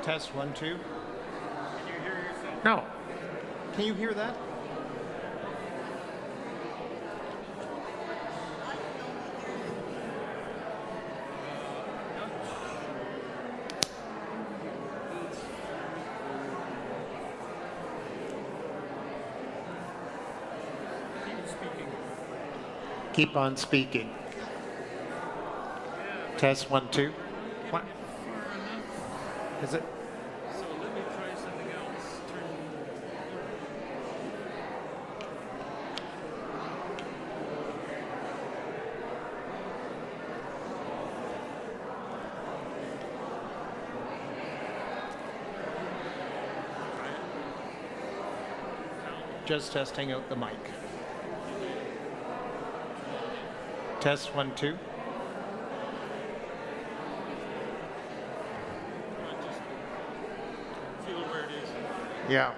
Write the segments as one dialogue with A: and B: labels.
A: Test 1, 2.
B: Can you hear yourself?
A: No. Can you hear that?
B: Keep speaking.
A: Keep on speaking. Test 1, 2. What?
B: Far enough.
A: Is it?
B: So let me try something else.
A: Just testing out the mic. Test 1, 2.
B: Just feel where it is.
A: Yeah.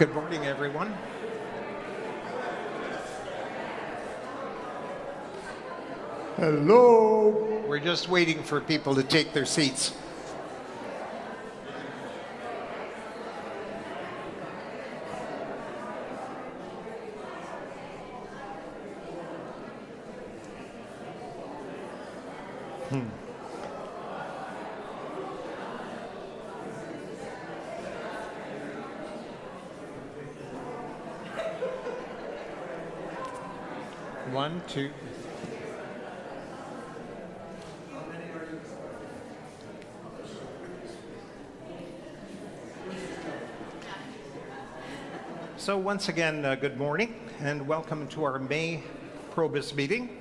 A: Good morning, everyone. Hello. We're just waiting for people to take their seats. One, two. So once again, good morning and welcome to our May PROBUS meeting,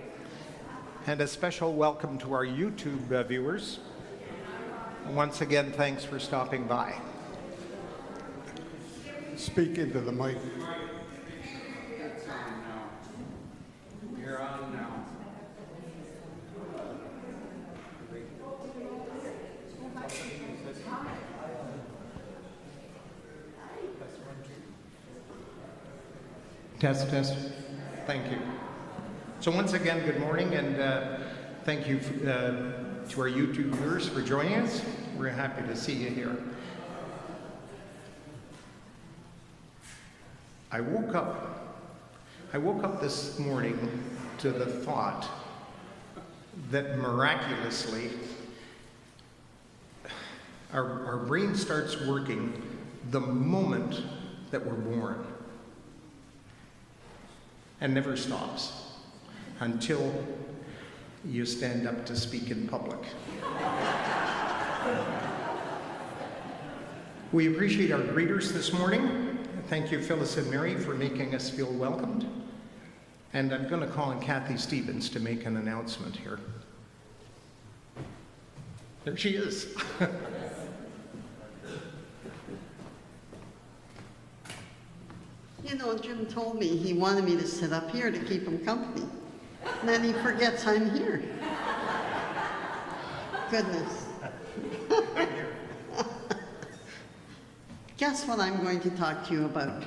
A: and a special welcome to our YouTube viewers. Once again, thanks for stopping by.
C: Speak into the mic.
D: You're on now.
A: Test, test. Thank you. So once again, good morning, and thank you to our YouTube viewers for joining us. We're happy to see you here. I woke up this morning to the thought that miraculously our brain starts working the moment that we're born and never stops until you stand up to speak in public. We appreciate our greeters this morning. Thank you, Phyllis and Mary, for making us feel welcomed. And I'm going to call on Kathy Stevens to make an announcement here. There she is.
E: You know, Jim told me he wanted me to sit up here to keep him company. And then he forgets I'm here. Goodness. Guess what I'm going to talk to you about?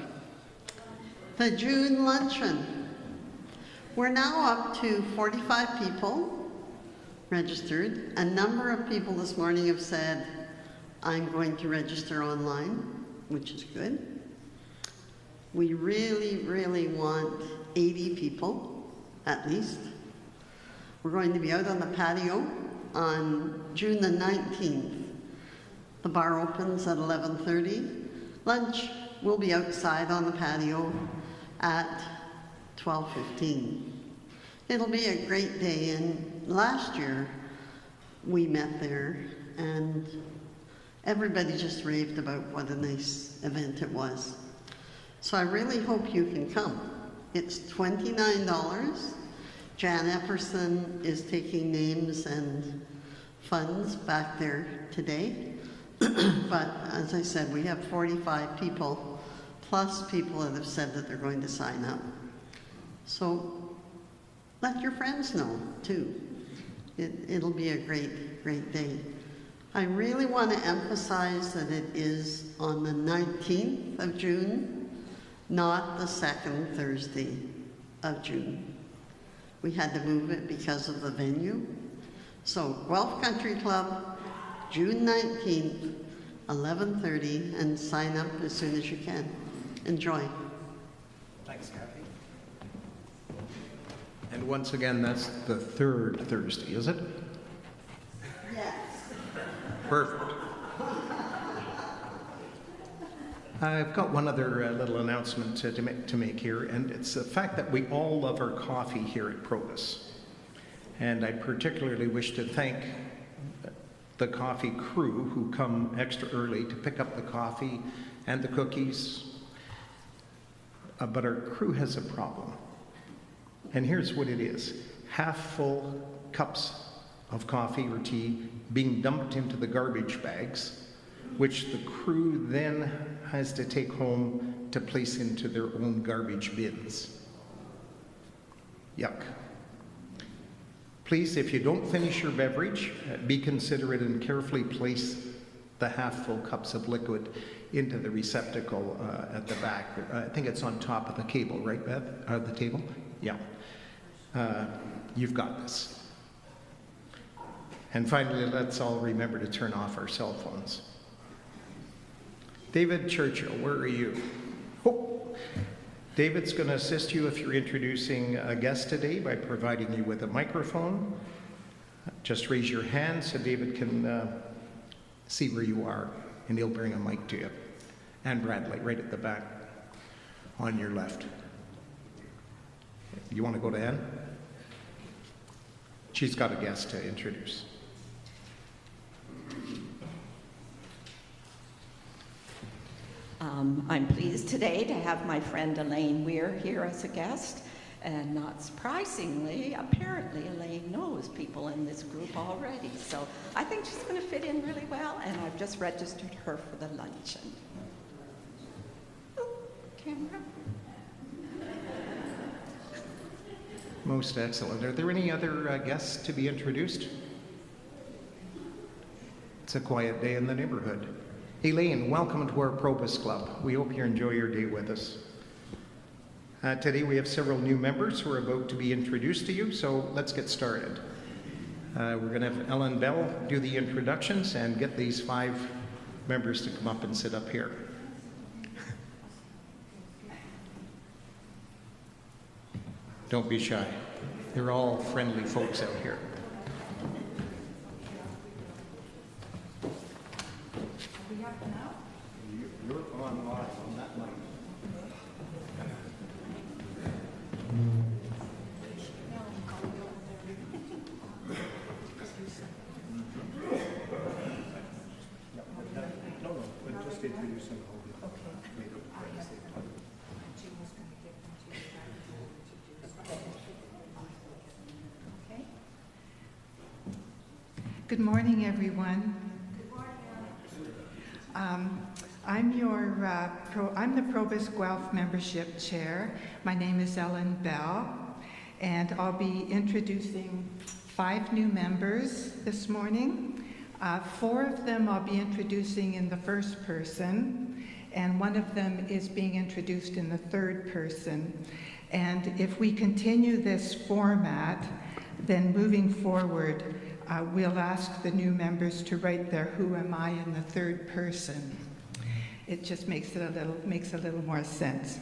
E: The June luncheon. We're now up to 45 people registered. A number of people this morning have said, I'm going to register online, which is good. We really, really want 80 people, at least. We're going to be out on the patio on June the 19th. The bar opens at 11:30. Lunch will be outside on the patio at 12:15. It'll be a great day, and last year we met there and everybody just raved about what a nice event it was. So I really hope you can come. It's $29. Jan Epperson is taking names and funds back there today. But as I said, we have 45 people, plus people that have said that they're going to sign up. So let your friends know too. It'll be a great, great day. I really want to emphasize that it is on the 19th of June, not the second Thursday of June. We had to move it because of the venue. So Guelph Country Club, June 19th, 11:30, and sign up as soon as you can. Enjoy.
A: Thanks, Kathy. And once again, that's the third Thursday, is it?
E: Yes.
A: Perfect. I've got one other little announcement to make here, and it's the fact that we all love our coffee here at PROBUS. And I particularly wish to thank the coffee crew who come extra early to pick up the coffee and the cookies. But our crew has a problem. And here's what it is. Half-full cups of coffee or tea being dumped into the garbage bags, which the crew then has to take home to place into their own garbage bins. Yuck. Please, if you don't finish your beverage, be considerate and carefully place the half-full cups of liquid into the receptacle at the back. I think it's on top of the cable, right, Beth? The table? Yeah. You've got this. And finally, let's all remember to turn off our cell phones. David Churchill, where are you? Oh. David's going to assist you if you're introducing a guest today by providing you with a microphone. Just raise your hand so David can see where you are, and he'll bring a mic to you. And Bradley, right at the back, on your left. You want to go to Anne? She's got a guest to introduce.
F: I'm pleased today to have my friend Elaine Weir here as a guest. And not surprisingly, apparently Elaine knows people in this group already. So I think she's going to fit in really well, and I've just registered her for the luncheon. Oh, camera.
A: Most excellent. Are there any other guests to be introduced? It's a quiet day in the neighborhood. Elaine, welcome to our PROBUS Club. We hope you enjoy your day with us. Today we have several new members who are about to be introduced to you, so let's get started. We're going to have Ellen Bell do the introductions and get these 5 members to come up and sit up here. Don't be shy. They're all friendly folks out here.
D: You're on live on that mic. No, just introduce him.
G: Good morning, everyone. I'm the PROBUS Guelph membership chair. My name is Ellen Bell, and I'll be introducing 5 new members this morning. 4 of them I'll be introducing in the first person, and 1 of them is being introduced in the third person. And if we continue this format, then moving forward, we'll ask the new members to write their "Who am I" in the third person. It just makes a little more sense.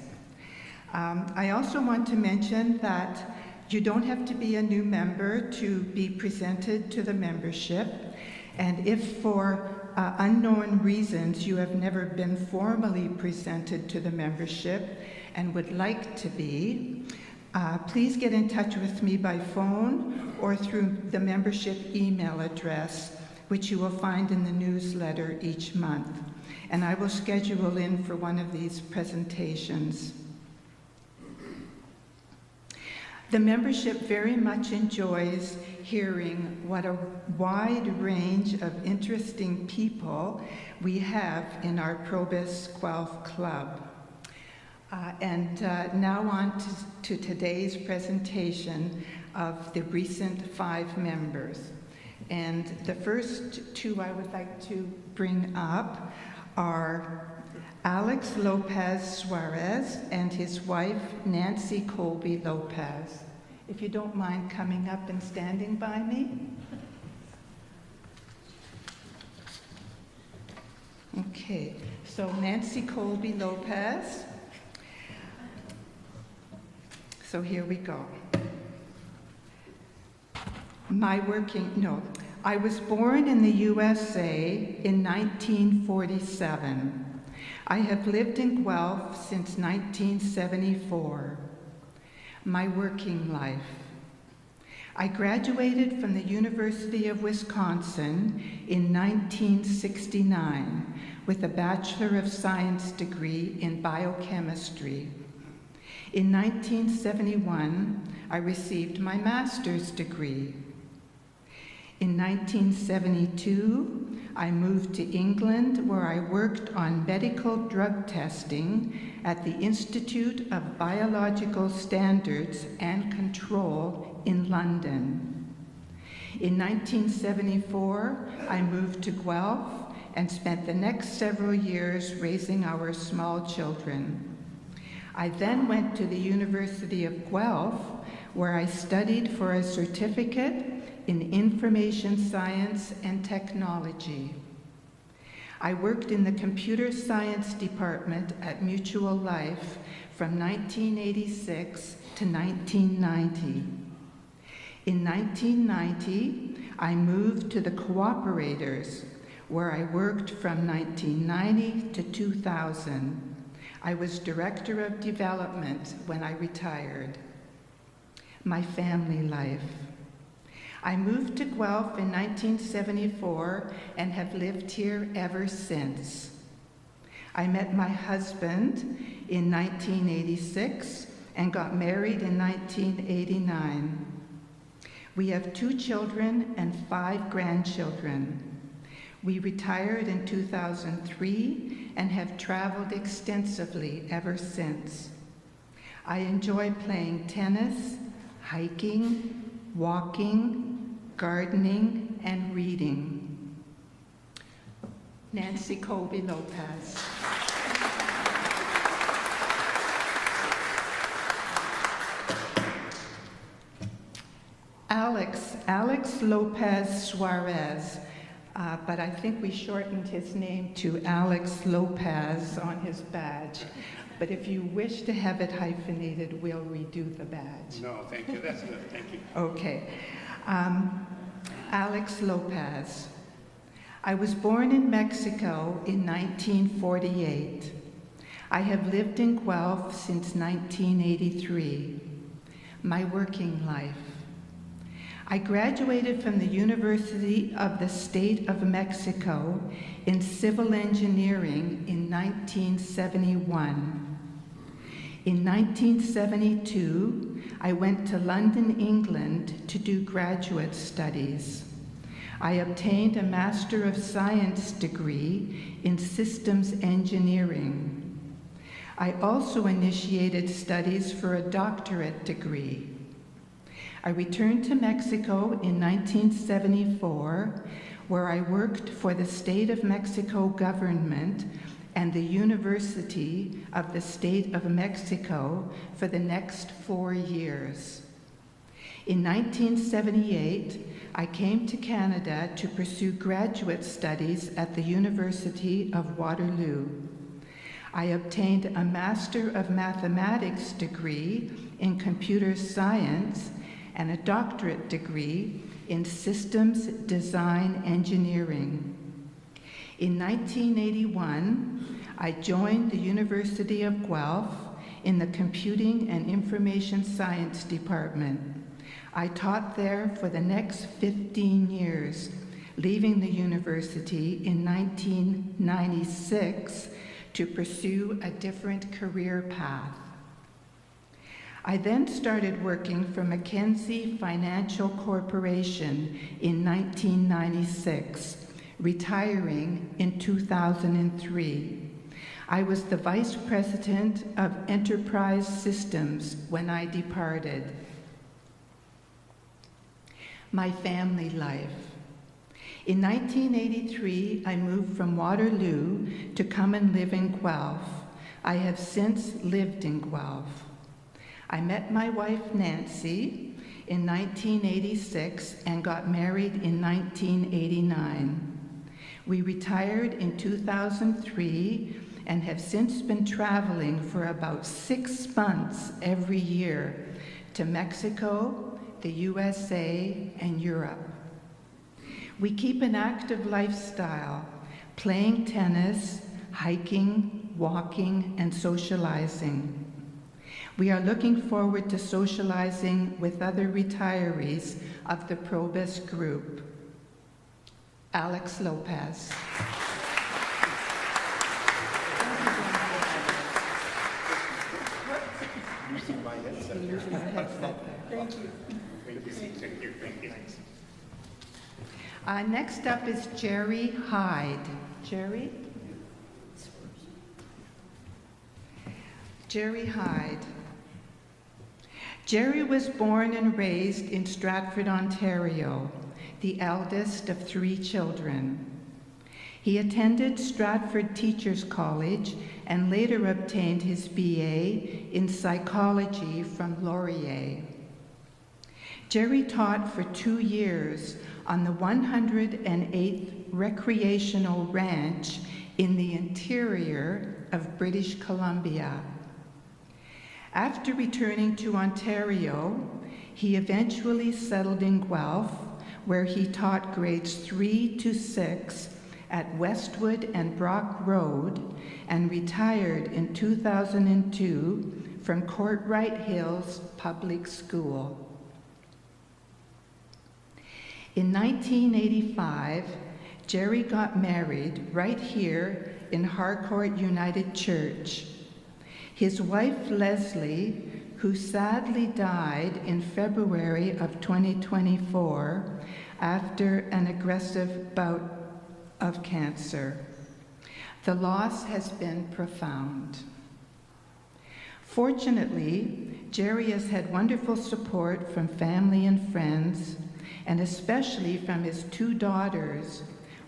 G: I also want to mention that you don't have to be a new member to be presented to the membership, and if for unknown reasons you have never been formally presented to the membership and would like to be, please get in touch with me by phone or through the membership email address, which you will find in the newsletter each month. And I will schedule in for one of these presentations. The membership very much enjoys hearing what a wide range of interesting people we have in our PROBUS Guelph Club. Now on to today's presentation of the recent 5 members. And the first 2 I would like to bring up are Alex Lopez Suarez and his wife Nancy Colby Lopez. If you don't mind coming up and standing by me. Okay, so Nancy Colby Lopez. So here we go. I was born in the USA in 1947. I have lived in Guelph since 1974. My working life. I graduated from the University of Wisconsin in 1969 with a Bachelor of Science degree in biochemistry. In 1971, I received my master's degree. In 1972, I moved to England, where I worked on medical drug testing at the Institute of Biological Standards and Control in London. In 1974, I moved to Guelph and spent the next several years raising our small children. I then went to the University of Guelph, where I studied for a certificate in information science and technology. I worked in the computer science department at Mutual Life from 1986 to 1990. In 1990, I moved to the Cooperators, where I worked from 1990 to 2000. I was Director of Development when I retired. My family life. I moved to Guelph in 1974 and have lived here ever since. I met my husband in 1986 and got married in 1989. We have 2 children and 5 grandchildren. We retired in 2003 and have traveled extensively ever since. I enjoy playing tennis, hiking, walking, gardening, and reading. Nancy Colby Lopez. Alex Lopez Suarez, but I think we shortened his name to Alex Lopez on his badge. But if you wish to have it hyphenated, we'll redo the badge.
C: No, thank you. That's good. Thank you.
G: Okay. Alex Lopez. I was born in Mexico in 1948. I have lived in Guelph since 1983. My working life. I graduated from the University of the State of Mexico in civil engineering in 1971. In 1972, I went to London, England to do graduate studies. I obtained a Master of Science degree in systems engineering. I also initiated studies for a doctorate degree. I returned to Mexico in 1974, where I worked for the State of Mexico government and the University of the State of Mexico for the next 4 years. In 1978, I came to Canada to pursue graduate studies at the University of Waterloo. I obtained a Master of Mathematics degree in computer science and a doctorate degree in systems design engineering. In 1981, I joined the University of Guelph in the Computing and Information Science Department. I taught there for the next 15 years, leaving the university in 1996 to pursue a different career path. I then started working for Mackenzie Financial Corporation in 1996, retiring in 2003. I was the Vice President of Enterprise Systems when I departed. My family life. In 1983, I moved from Waterloo to come and live in Guelph. I have since lived in Guelph. I met my wife, Nancy, in 1986 and got married in 1989. We retired in 2003 and have since been traveling for about 6 months every year to Mexico, the USA, and Europe. We keep an active lifestyle, playing tennis, hiking, walking, and socializing. We are looking forward to socializing with other retirees of the PROBUS group. Alex Lopez.
C: Using my headset.
G: Using your headset there.
C: Thank you. Thank you. Thank you.
G: Next up is Jerry Hyde. Jerry? Jerry Hyde. Jerry was born and raised in Stratford, Ontario, the eldest of 3 children. He attended Stratford Teachers College and later obtained his BA in psychology from Laurier. Jerry taught for 2 years on the 108th Recreational Ranch in the interior of British Columbia. After returning to Ontario, he eventually settled in Guelph, where he taught grades 3 to 6 at Westwood and Brock Road, and retired in 2002 from Courtright Hills Public School. In 1985, Jerry got married right here in Harcourt United Church. His wife, Leslie, who sadly died in February of 2024 after an aggressive bout of cancer. The loss has been profound. Fortunately, Jerry has had wonderful support from family and friends, and especially from his 2 daughters,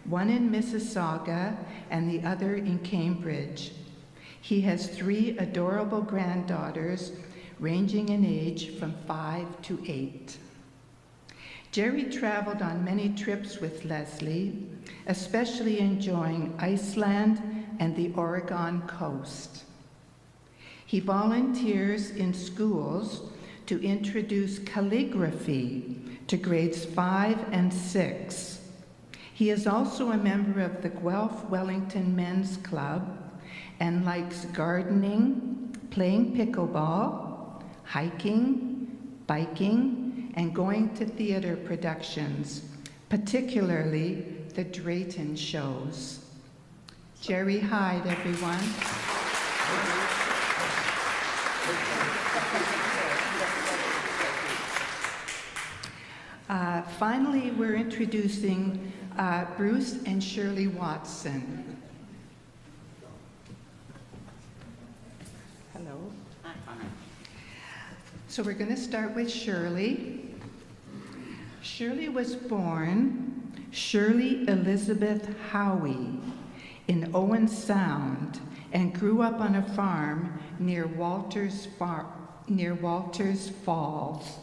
G: one in Mississauga and the other in Cambridge. He has 3 adorable granddaughters, ranging in age from 5 to 8. Jerry traveled on many trips with Leslie, especially enjoying Iceland and the Oregon coast. He volunteers in schools to introduce calligraphy to grades 5 and 6. He is also a member of the Guelph Wellington Men's Club and likes gardening, playing pickleball, hiking, biking, and going to theater productions, particularly the Drayton shows. Jerry Hyde, everyone. Finally, we're introducing Bruce and Shirley Watson. Hello.
C: Hi.
G: So we're going to start with Shirley. Shirley was born Shirley Elizabeth Howie in Owen Sound and grew up on a farm near Walters Falls.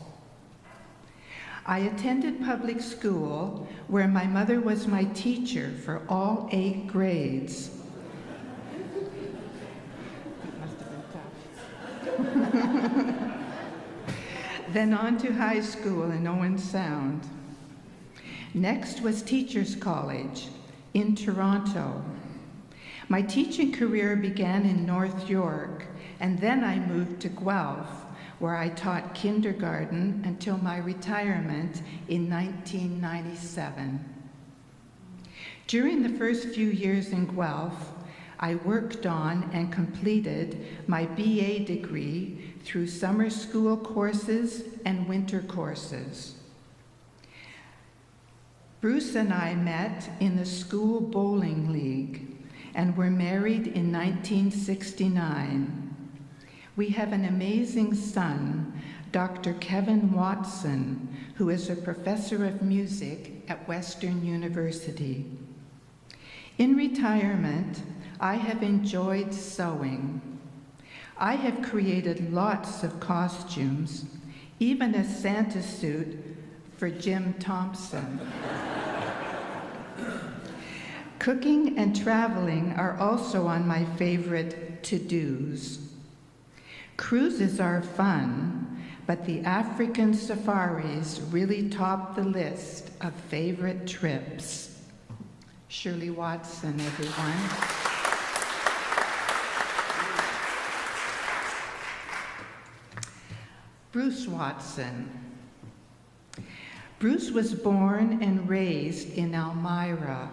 G: I attended public school where my mother was my teacher for all 8 grades. It must have been tough. Then on to high school in Owen Sound. Next was Teachers College in Toronto. My teaching career began in North York, and then I moved to Guelph, where I taught kindergarten until my retirement in 1997. During the first few years in Guelph, I worked on and completed my BA degree through summer school courses and winter courses. Bruce and I met in the school bowling league and were married in 1969. We have an amazing son, Dr. Kevin Watson, who is a professor of music at Western University. In retirement, I have enjoyed sewing. I have created lots of costumes, even a Santa suit for Jim Thompson. Cooking and traveling are also on my favorite to-dos. Cruises are fun, but the African safaris really top the list of favorite trips. Shirley Watson, everyone. Bruce Watson. Bruce was born and raised in Elmira.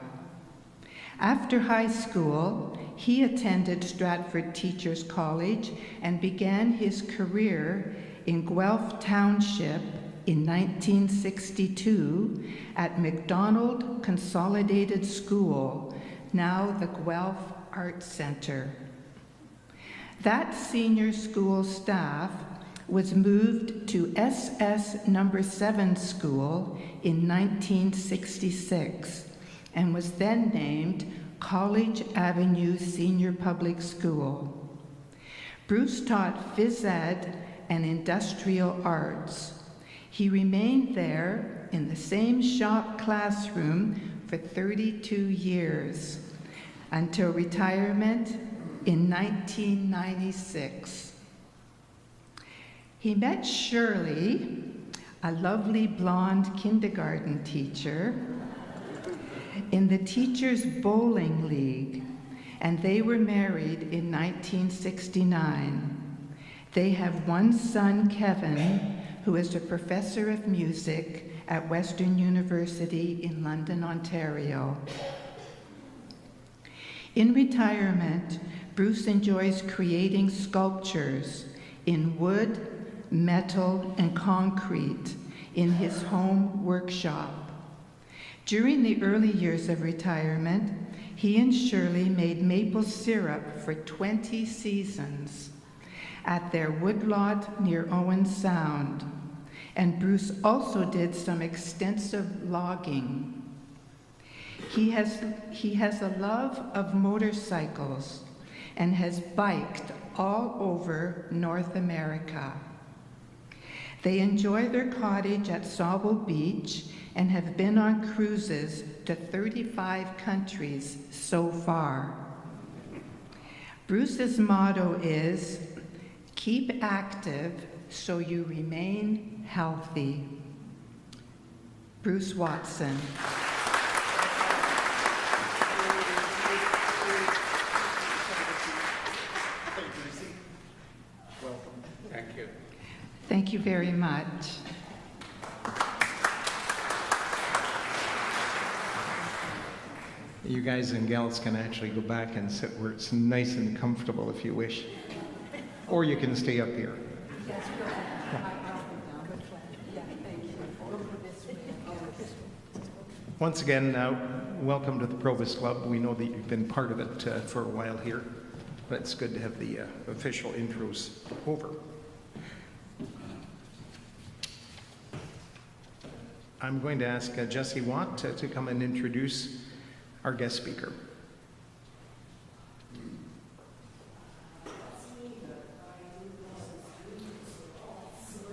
G: After high school, he attended Stratford Teachers College and began his career in Guelph Township in 1962 at MacDonald Consolidated School, now the Guelph Arts Center. That senior school staff was moved to SS No. 7 School in 1966 and was then named College Avenue Senior Public School. Bruce taught phys ed and industrial arts. He remained there in the same shop classroom for 32 years until retirement in 1996. He met Shirley, a lovely blonde kindergarten teacher, in the Teachers Bowling League, and they were married in 1969. They have one son, Kevin, who is a professor of music at Western University in London, Ontario. In retirement, Bruce enjoys creating sculptures in wood, metal, and concrete in his home workshop. During the early years of retirement, he and Shirley made maple syrup for 20 seasons at their woodlot near Owen Sound, and Bruce also did some extensive logging. He has a love of motorcycles and has biked all over North America. They enjoy their cottage at Sauble Beach and have been on cruises to 35 countries so far. Bruce's motto is, "Keep active so you remain healthy." Bruce Watson.
C: Thank you.
G: Thank you very much.
A: You guys and gals can actually go back and sit where it's nice and comfortable if you wish. Or you can stay up here. Once again, welcome to the PROBUS Club. We know that you've been part of it for a while here, but it's good to have the official intros over. I'm going to ask Jesse Watt to come and introduce our guest speaker.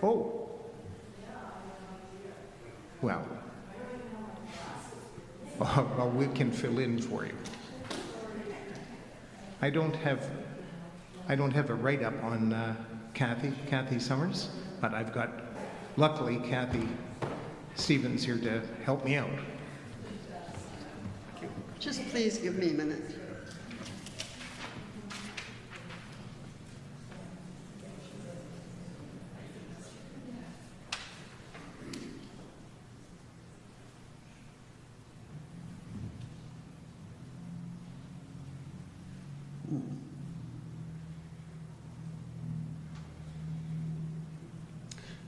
A: Oh. Well, we can fill in for you. I don't have a write-up on Kathy Summers, but I've got, luckily, Kathy Stevens here to help me out.
E: Just please give me a minute.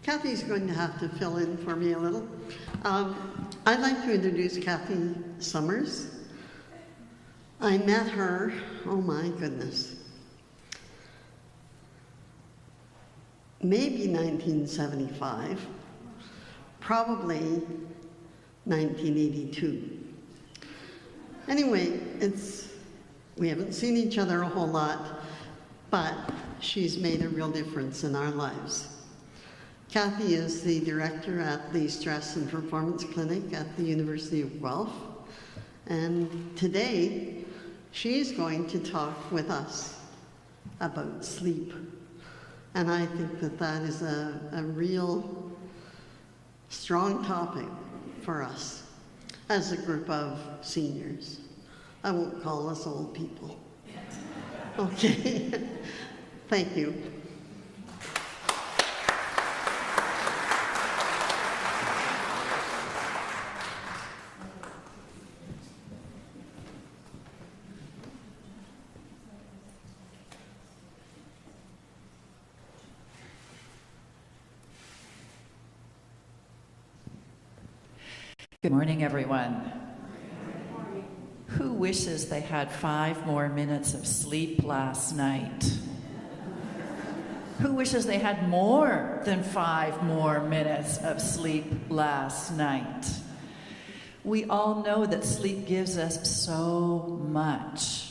E: Kathy's going to have to fill in for me a little. I'd like to introduce Kathy Summers. I met her, oh my goodness, maybe 1975, probably 1982. Anyway, we haven't seen each other a whole lot, but she's made a real difference in our lives. Kathy is the director at the Stress and Performance Clinic at the University of Guelph, and today she's going to talk with us about sleep. And I think that that is a real strong topic for us as a group of seniors. I won't call us old people. Okay, thank you.
H: Good morning, everyone. Who wishes they had 5 more minutes of sleep last night? Who wishes they had more than 5 more minutes of sleep last night? We all know that sleep gives us so much.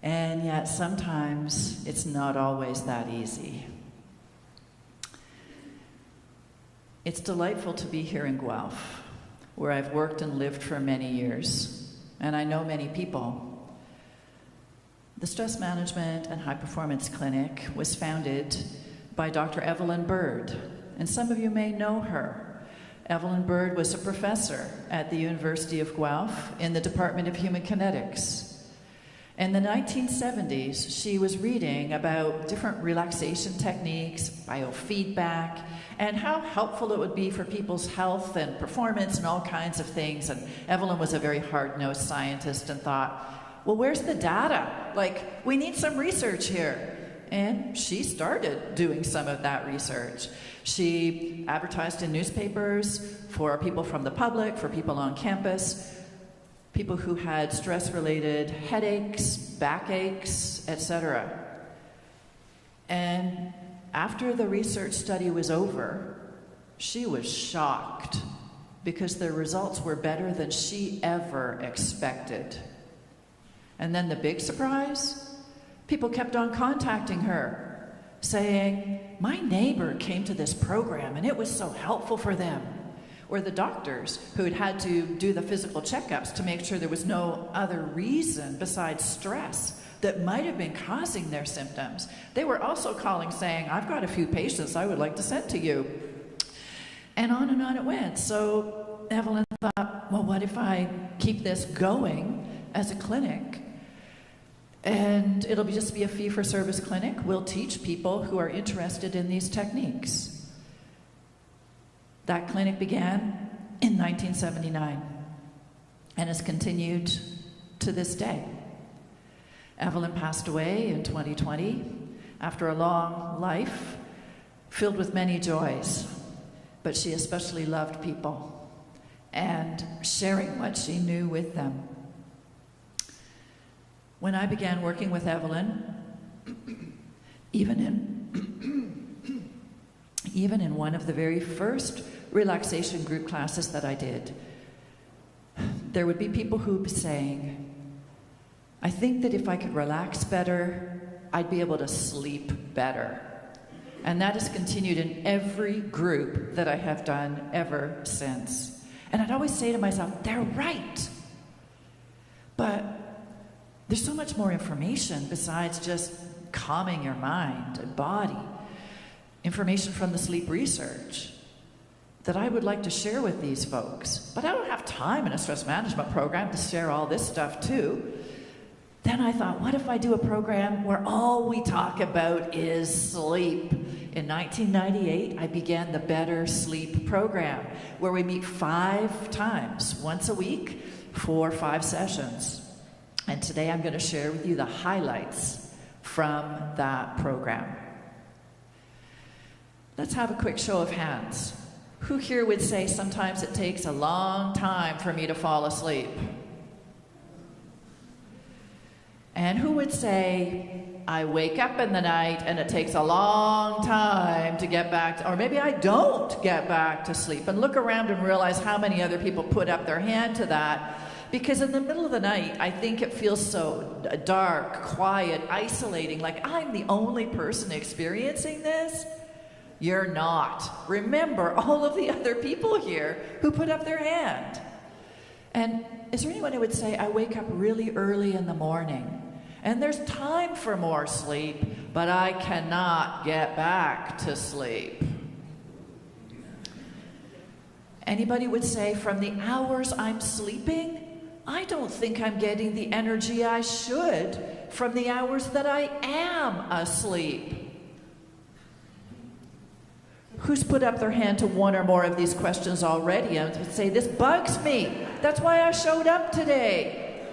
H: And yet sometimes it's not always that easy. It's delightful to be here in Guelph, where I've worked and lived for many years, and I know many people. The Stress Management and High Performance Clinic was founded by Dr. Evelyn Bird, and some of you may know her. Evelyn Bird was a professor at the University of Guelph in the Department of Human Kinetics. In the 1970s, she was reading about different relaxation techniques, biofeedback, and how helpful it would be for people's health and performance and all kinds of things. And Evelyn was a very hard-nosed scientist and thought, well, where's the data? Like, we need some research here. And she started doing some of that research. She advertised in newspapers for people from the public, for people on campus, people who had stress-related headaches, backaches, etc. And after the research study was over, she was shocked because the results were better than she ever expected. And then the big surprise? People kept on contacting her, saying, my neighbor came to this program and it was so helpful for them. Or the doctors who'd had to do the physical checkups to make sure there was no other reason besides stress that might have been causing their symptoms. They were also calling saying, I've got a few patients I would like to send to you. And on it went. So Evelyn thought, well, what if I keep this going as a clinic? And it'll just be a fee-for-service clinic. We'll teach people who are interested in these techniques. That clinic began in 1979 and has continued to this day. Evelyn passed away in 2020 after a long life filled with many joys, but she especially loved people and sharing what she knew with them. When I began working with Evelyn, even in one of the very first relaxation group classes that I did, there would be people who would be saying, I think that if I could relax better, I'd be able to sleep better. And that has continued in every group that I have done ever since. And I'd always say to myself, they're right. But there's so much more information besides just calming your mind and body. Information from the sleep research that I would like to share with these folks. But I don't have time in a stress management program to share all this stuff too. Then I thought, what if I do a program where all we talk about is sleep? In 1998, I began the Better Sleep program, where we meet 5 times, once a week, for 5 sessions. And today I'm going to share with you the highlights from that program. Let's have a quick show of hands. Who here would say sometimes it takes a long time for me to fall asleep? And who would say, I wake up in the night and it takes a long time to get back to, or maybe I don't get back to sleep, and look around and realize how many other people put up their hand to that. Because in the middle of the night, I think it feels so dark, quiet, isolating, like I'm the only person experiencing this. You're not. Remember all of the other people here who put up their hand. And is there anyone who would say, I wake up really early in the morning and there's time for more sleep, but I cannot get back to sleep? Anybody would say, from the hours I'm sleeping, I don't think I'm getting the energy I should from the hours that I am asleep? Who's put up their hand to one or more of these questions already and would say, this bugs me. That's why I showed up today.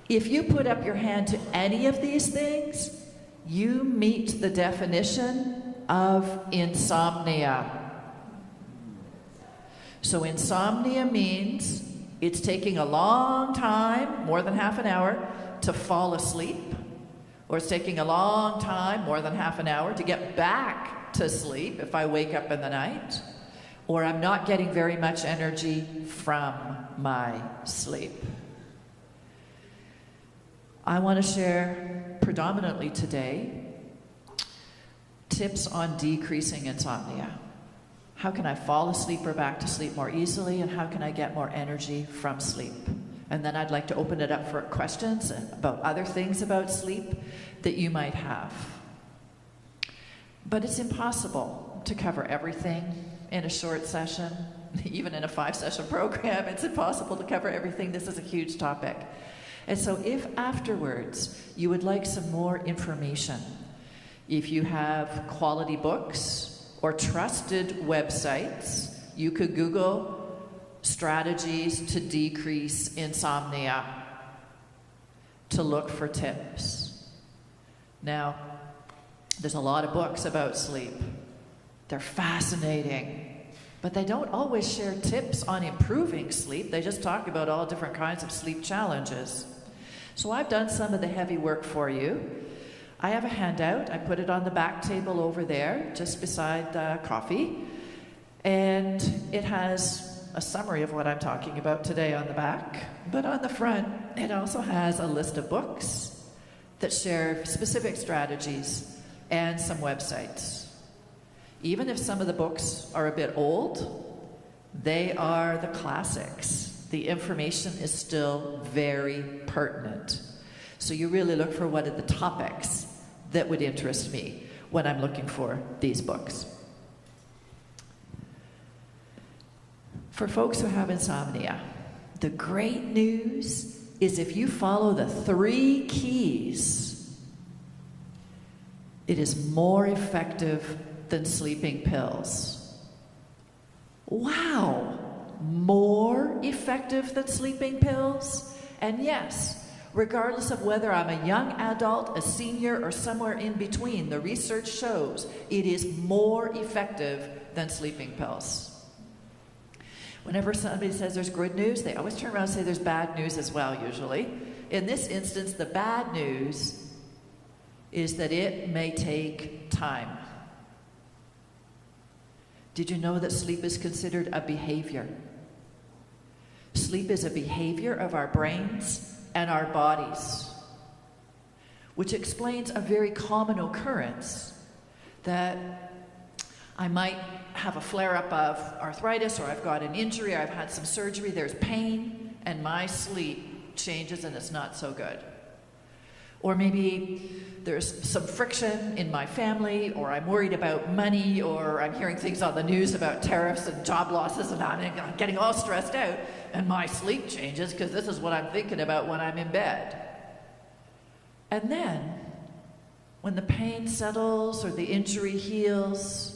H: If you put up your hand to any of these things, you meet the definition of insomnia. So insomnia means it's taking a long time, more than half an hour, to fall asleep, or it's taking a long time, more than half an hour, to get back to sleep if I wake up in the night, or I'm not getting very much energy from my sleep. I want to share predominantly today tips on decreasing insomnia. How can I fall asleep or back to sleep more easily, and how can I get more energy from sleep? And then I'd like to open it up for questions about other things about sleep that you might have. But it's impossible to cover everything in a short session. Even in a 5-session program, it's impossible to cover everything. This is a huge topic. And so if afterwards you would like some more information, if you have quality books or trusted websites, you could Google strategies to decrease insomnia to look for tips. Now, there's a lot of books about sleep. They're fascinating, but they don't always share tips on improving sleep. They just talk about all different kinds of sleep challenges. So I've done some of the heavy work for you. I have a handout. I put it on the back table over there, just beside the coffee. And it has a summary of what I'm talking about today on the back. But on the front, it also has a list of books that share specific strategies and some websites. Even if some of the books are a bit old, they are the classics. The information is still very pertinent. So you really look for what are the topics that would interest me when I'm looking for these books. For folks who have insomnia, the great news is if you follow the 3 keys, it is more effective than sleeping pills. Wow! More effective than sleeping pills? And yes, regardless of whether I'm a young adult, a senior, or somewhere in between, the research shows it is more effective than sleeping pills. Whenever somebody says there's good news, they always turn around and say there's bad news as well, usually. In this instance, the bad news is that it may take time. Did you know that sleep is considered a behavior? Sleep is a behavior of our brains and our bodies, which explains a very common occurrence that I might have a flare-up of arthritis, or I've got an injury, or I've had some surgery, there's pain, and my sleep changes and it's not so good. Or maybe there's some friction in my family, or I'm worried about money, or I'm hearing things on the news about tariffs and job losses, and I'm getting all stressed out, and my sleep changes because this is what I'm thinking about when I'm in bed. And then, when the pain settles, or the injury heals,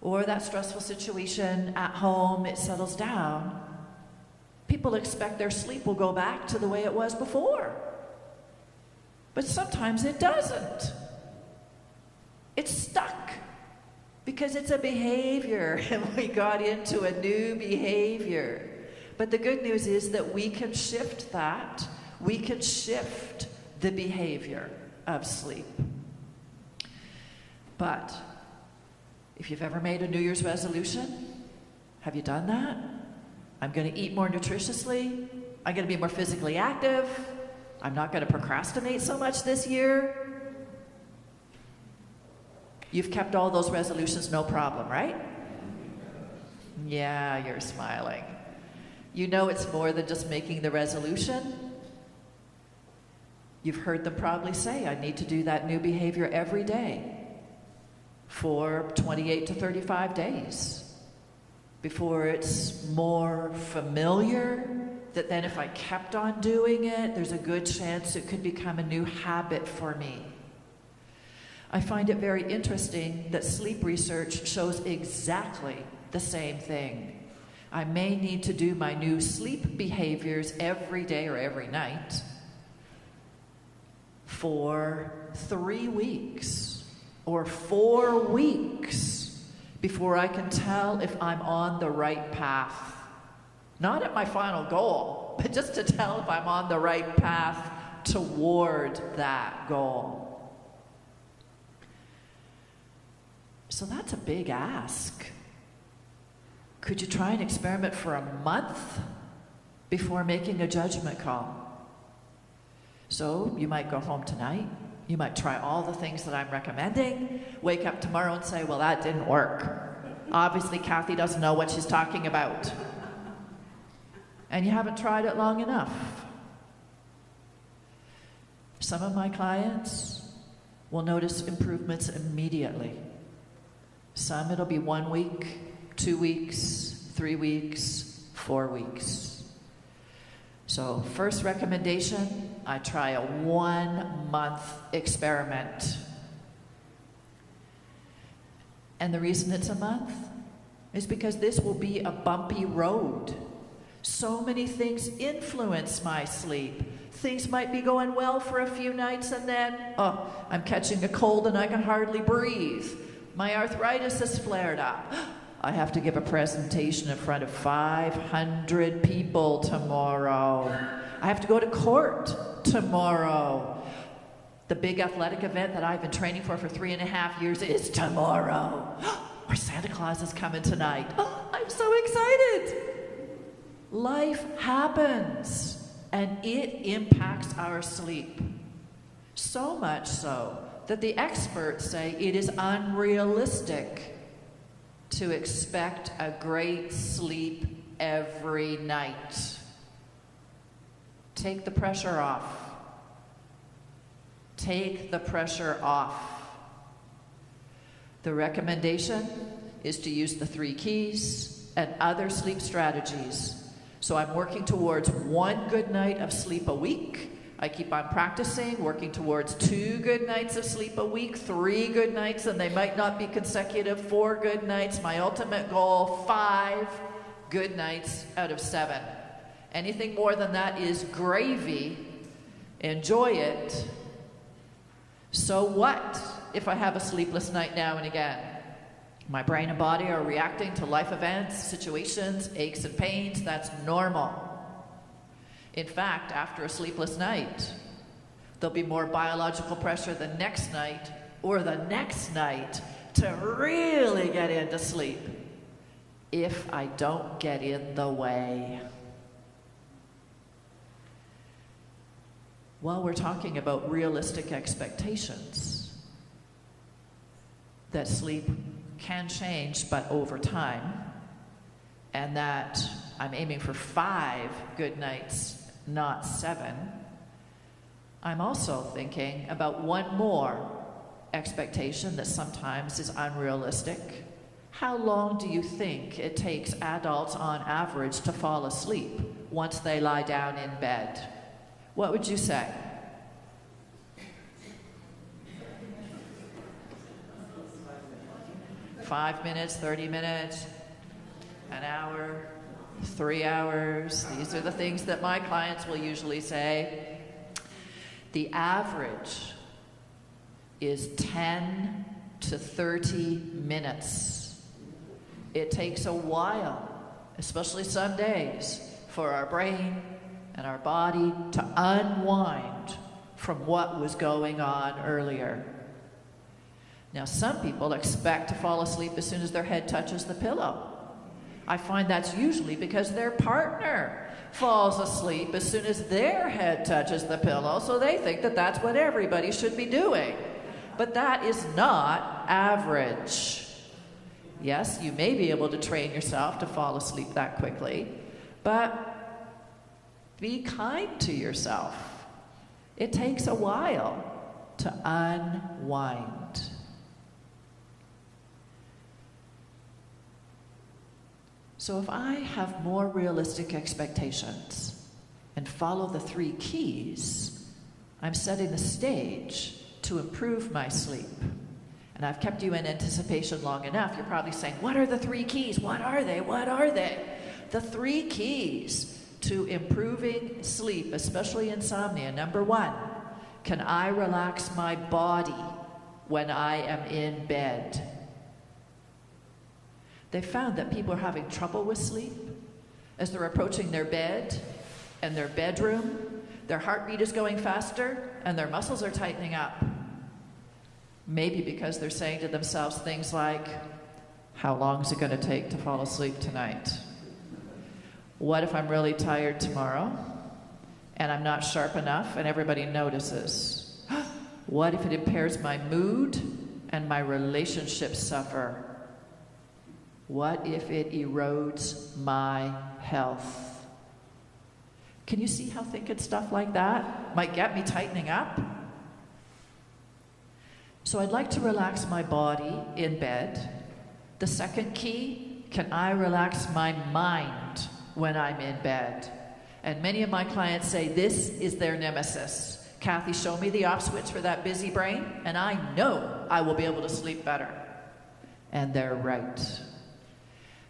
H: or that stressful situation at home, it settles down, people expect their sleep will go back to the way it was before. But sometimes it doesn't. It's stuck because it's a behavior, and we got into a new behavior. But the good news is that we can shift that. We can shift the behavior of sleep. But if you've ever made a New Year's resolution, have you done that? I'm going to eat more nutritiously. I'm going to be more physically active. I'm not going to procrastinate so much this year. You've kept all those resolutions, no problem, right? Yeah, you're smiling. You know it's more than just making the resolution. You've heard them probably say, I need to do that new behavior every day for 28 to 35 days before it's more familiar, that then if I kept on doing it, there's a good chance it could become a new habit for me. I find it very interesting that sleep research shows exactly the same thing. I may need to do my new sleep behaviors every day or every night for 3 weeks or 4 weeks before I can tell if I'm on the right path. Not at my final goal, but just to tell if I'm on the right path toward that goal. So that's a big ask. Could you try an experiment for a month before making a judgment call? So you might go home tonight, you might try all the things that I'm recommending, wake up tomorrow and say, well, that didn't work. Obviously, Kathy doesn't know what she's talking about. And you haven't tried it long enough. Some of my clients will notice improvements immediately. Some it'll be 1 week, 2 weeks, 3 weeks, 4 weeks. So first recommendation, I try a 1 month experiment. And the reason it's a month is because this will be a bumpy road. So many things influence my sleep. Things might be going well for a few nights and then, oh, I'm catching a cold and I can hardly breathe. My arthritis has flared up. I have to give a presentation in front of 500 people tomorrow. I have to go to court tomorrow. The big athletic event that I've been training for 3.5 years is tomorrow. Or Santa Claus is coming tonight. Oh, I'm so excited. Life happens, and it impacts our sleep. So much so that the experts say it is unrealistic to expect a great sleep every night. Take the pressure off. Take the pressure off. The recommendation is to use the 3 keys and other sleep strategies. So I'm working towards 1 good night of sleep a week. I keep on practicing, working towards 2 good nights of sleep a week, 3 good nights, and they might not be consecutive, 4 good nights. My ultimate goal, 5 good nights out of 7. Anything more than that is gravy. Enjoy it. So what if I have a sleepless night now and again? My brain and body are reacting to life events, situations, aches and pains. That's normal. In fact, after a sleepless night, there'll be more biological pressure the next night or the next night to really get into sleep if I don't get in the way. Well, we're talking about realistic expectations that sleep can change, but over time, and that I'm aiming for 5 good nights, not 7. I'm also thinking about one more expectation that sometimes is unrealistic. How long do you think it takes adults on average to fall asleep once they lie down in bed? What would you say? Five minutes, 30 minutes, an hour, 3 hours. These are the things that my clients will usually say. The average is 10 to 30 minutes. It takes a while, especially some days, for our brain and our body to unwind from what was going on earlier. Now, some people expect to fall asleep as soon as their head touches the pillow. I find that's usually because their partner falls asleep as soon as their head touches the pillow, so they think that that's what everybody should be doing. But that is not average. Yes, you may be able to train yourself to fall asleep that quickly, but be kind to yourself. It takes a while to unwind. So if I have more realistic expectations and follow the 3 keys, I'm setting the stage to improve my sleep. And I've kept you in anticipation long enough. You're probably saying, what are the 3 keys? What are they? What are they? The 3 keys to improving sleep, especially insomnia. Number 1, can I relax my body when I am in bed? They found that people are having trouble with sleep as they're approaching their bed and their bedroom. Their heartbeat is going faster and their muscles are tightening up. Maybe because they're saying to themselves things like, How long is it going to take to fall asleep tonight? What if I'm really tired tomorrow and I'm not sharp enough and everybody notices? What if it impairs my mood and my relationships suffer? What if it erodes my health? Can you see how thinking stuff like that might get me tightening up? So I'd like to relax my body in bed. The second key, can I relax my mind when I'm in bed? And many of my clients say this is their nemesis. Kathy, show me the off switch for that busy brain, and I know I will be able to sleep better. And they're right.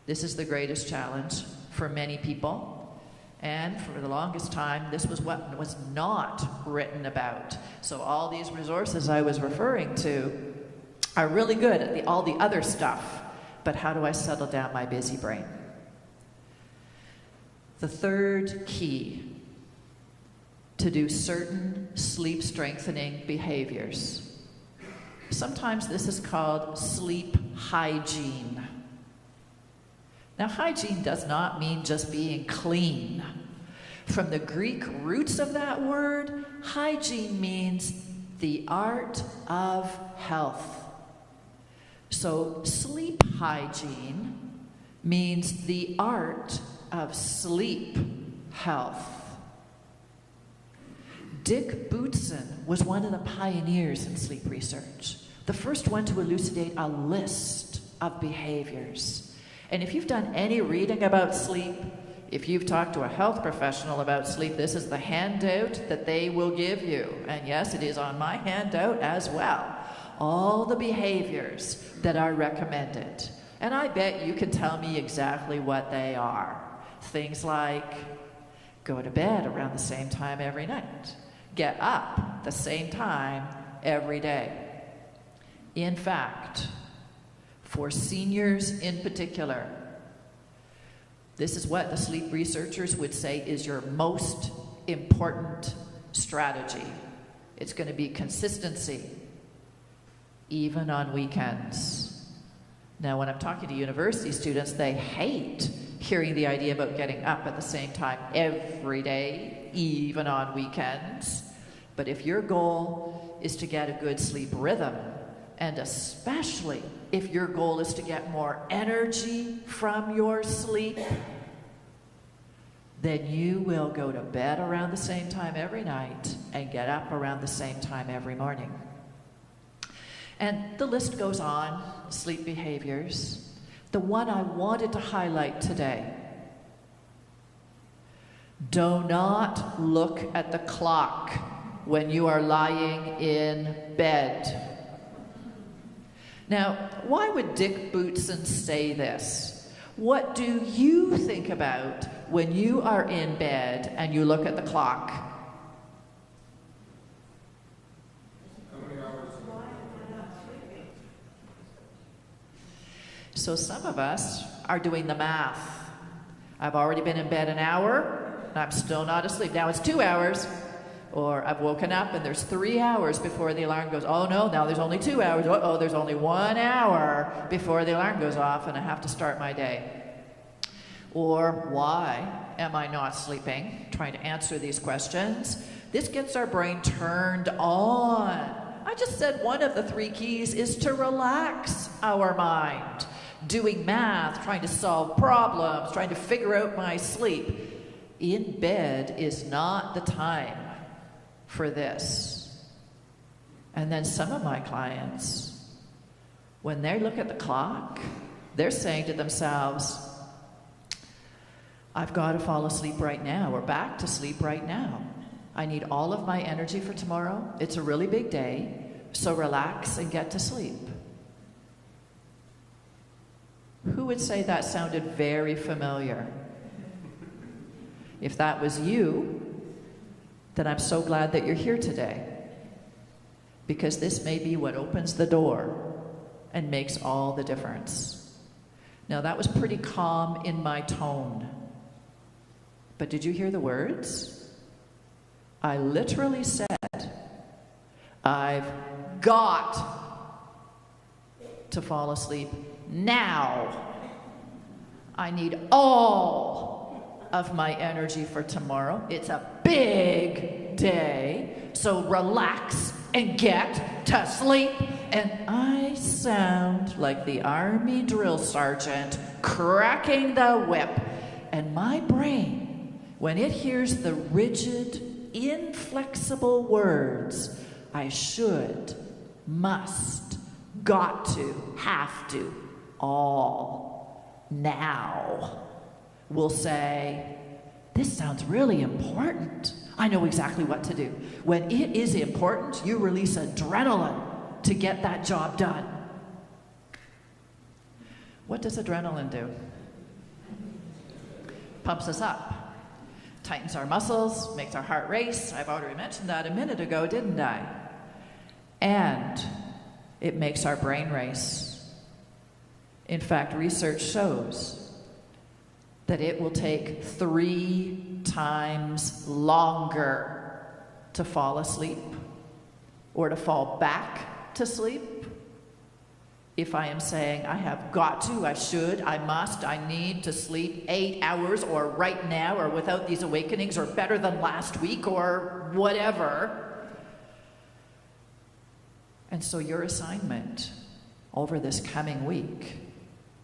H: This is the greatest challenge for many people. And for the longest time, this was what was not written about. So all these resources I was referring to are really good at all the other stuff. But how do I settle down my busy brain? The third key to do certain sleep strengthening behaviors. Sometimes this is called sleep hygiene. Now, hygiene does not mean just being clean. From the Greek roots of that word, hygiene means the art of health. So sleep hygiene means the art of sleep health. Dick Boutsen was one of the pioneers in sleep research, the first one to elucidate a list of behaviors. And if you've done any reading about sleep, if you've talked to a health professional about sleep, this is the handout that they will give you. And yes, it is on my handout as well. All the behaviors that are recommended. And I bet you can tell me exactly what they are. Things like go to bed around the same time every night. Get up the same time every day. In fact, for seniors in particular, this is what the sleep researchers would say is your most important strategy. It's going to be consistency, even on weekends. Now, when I'm talking to university students, they hate hearing the idea about getting up at the same time every day, even on weekends. But if your goal is to get a good sleep rhythm, and especially if your goal is to get more energy from your sleep, then you will go to bed around the same time every night and get up around the same time every morning. And the list goes on, sleep behaviors. The one I wanted to highlight today: do not look at the clock when you are lying in bed. Now, why would Dick Boutsen say this? What do you think about when you are in bed and you look at the clock? So some of us are doing the math. I've already been in bed an hour, and I'm still not asleep. Now it's 2 hours. Or I've woken up and there's 3 hours before the alarm goes. Oh no, now there's only 2 hours. Uh-oh, there's only 1 hour before the alarm goes off and I have to start my day. Or why am I not sleeping? Trying to answer these questions. This gets our brain turned on. I just said one of the 3 keys is to relax our mind. Doing math, trying to solve problems, trying to figure out my sleep. In bed is not the time for this. And then some of my clients, when they look at the clock, they're saying to themselves, I've got to fall asleep right now, or back to sleep right now. I need all of my energy for tomorrow. It's a really big day, so relax and get to sleep. Who would say that sounded very familiar? If that was you, then I'm so glad that you're here today, because this may be what opens the door and makes all the difference. Now, that was pretty calm in my tone, but did you hear the words? I literally said, I've got to fall asleep now. I need all of my energy for tomorrow. It's a big day, so relax and get to sleep. And I sound like the army drill sergeant cracking the whip. And my brain, when it hears the rigid, inflexible words, I should, must, got to, have to, all, now, will say, this sounds really important. I know exactly what to do. When it is important, you release adrenaline to get that job done. What does adrenaline do? Pumps us up, tightens our muscles, makes our heart race. I've already mentioned that a minute ago, didn't I? And it makes our brain race. In fact, research shows that it will take 3 times longer to fall asleep or to fall back to sleep if I am saying I have got to, I should, I must, I need to sleep 8 hours, or right now, or without these awakenings, or better than last week, or whatever. And so your assignment over this coming week,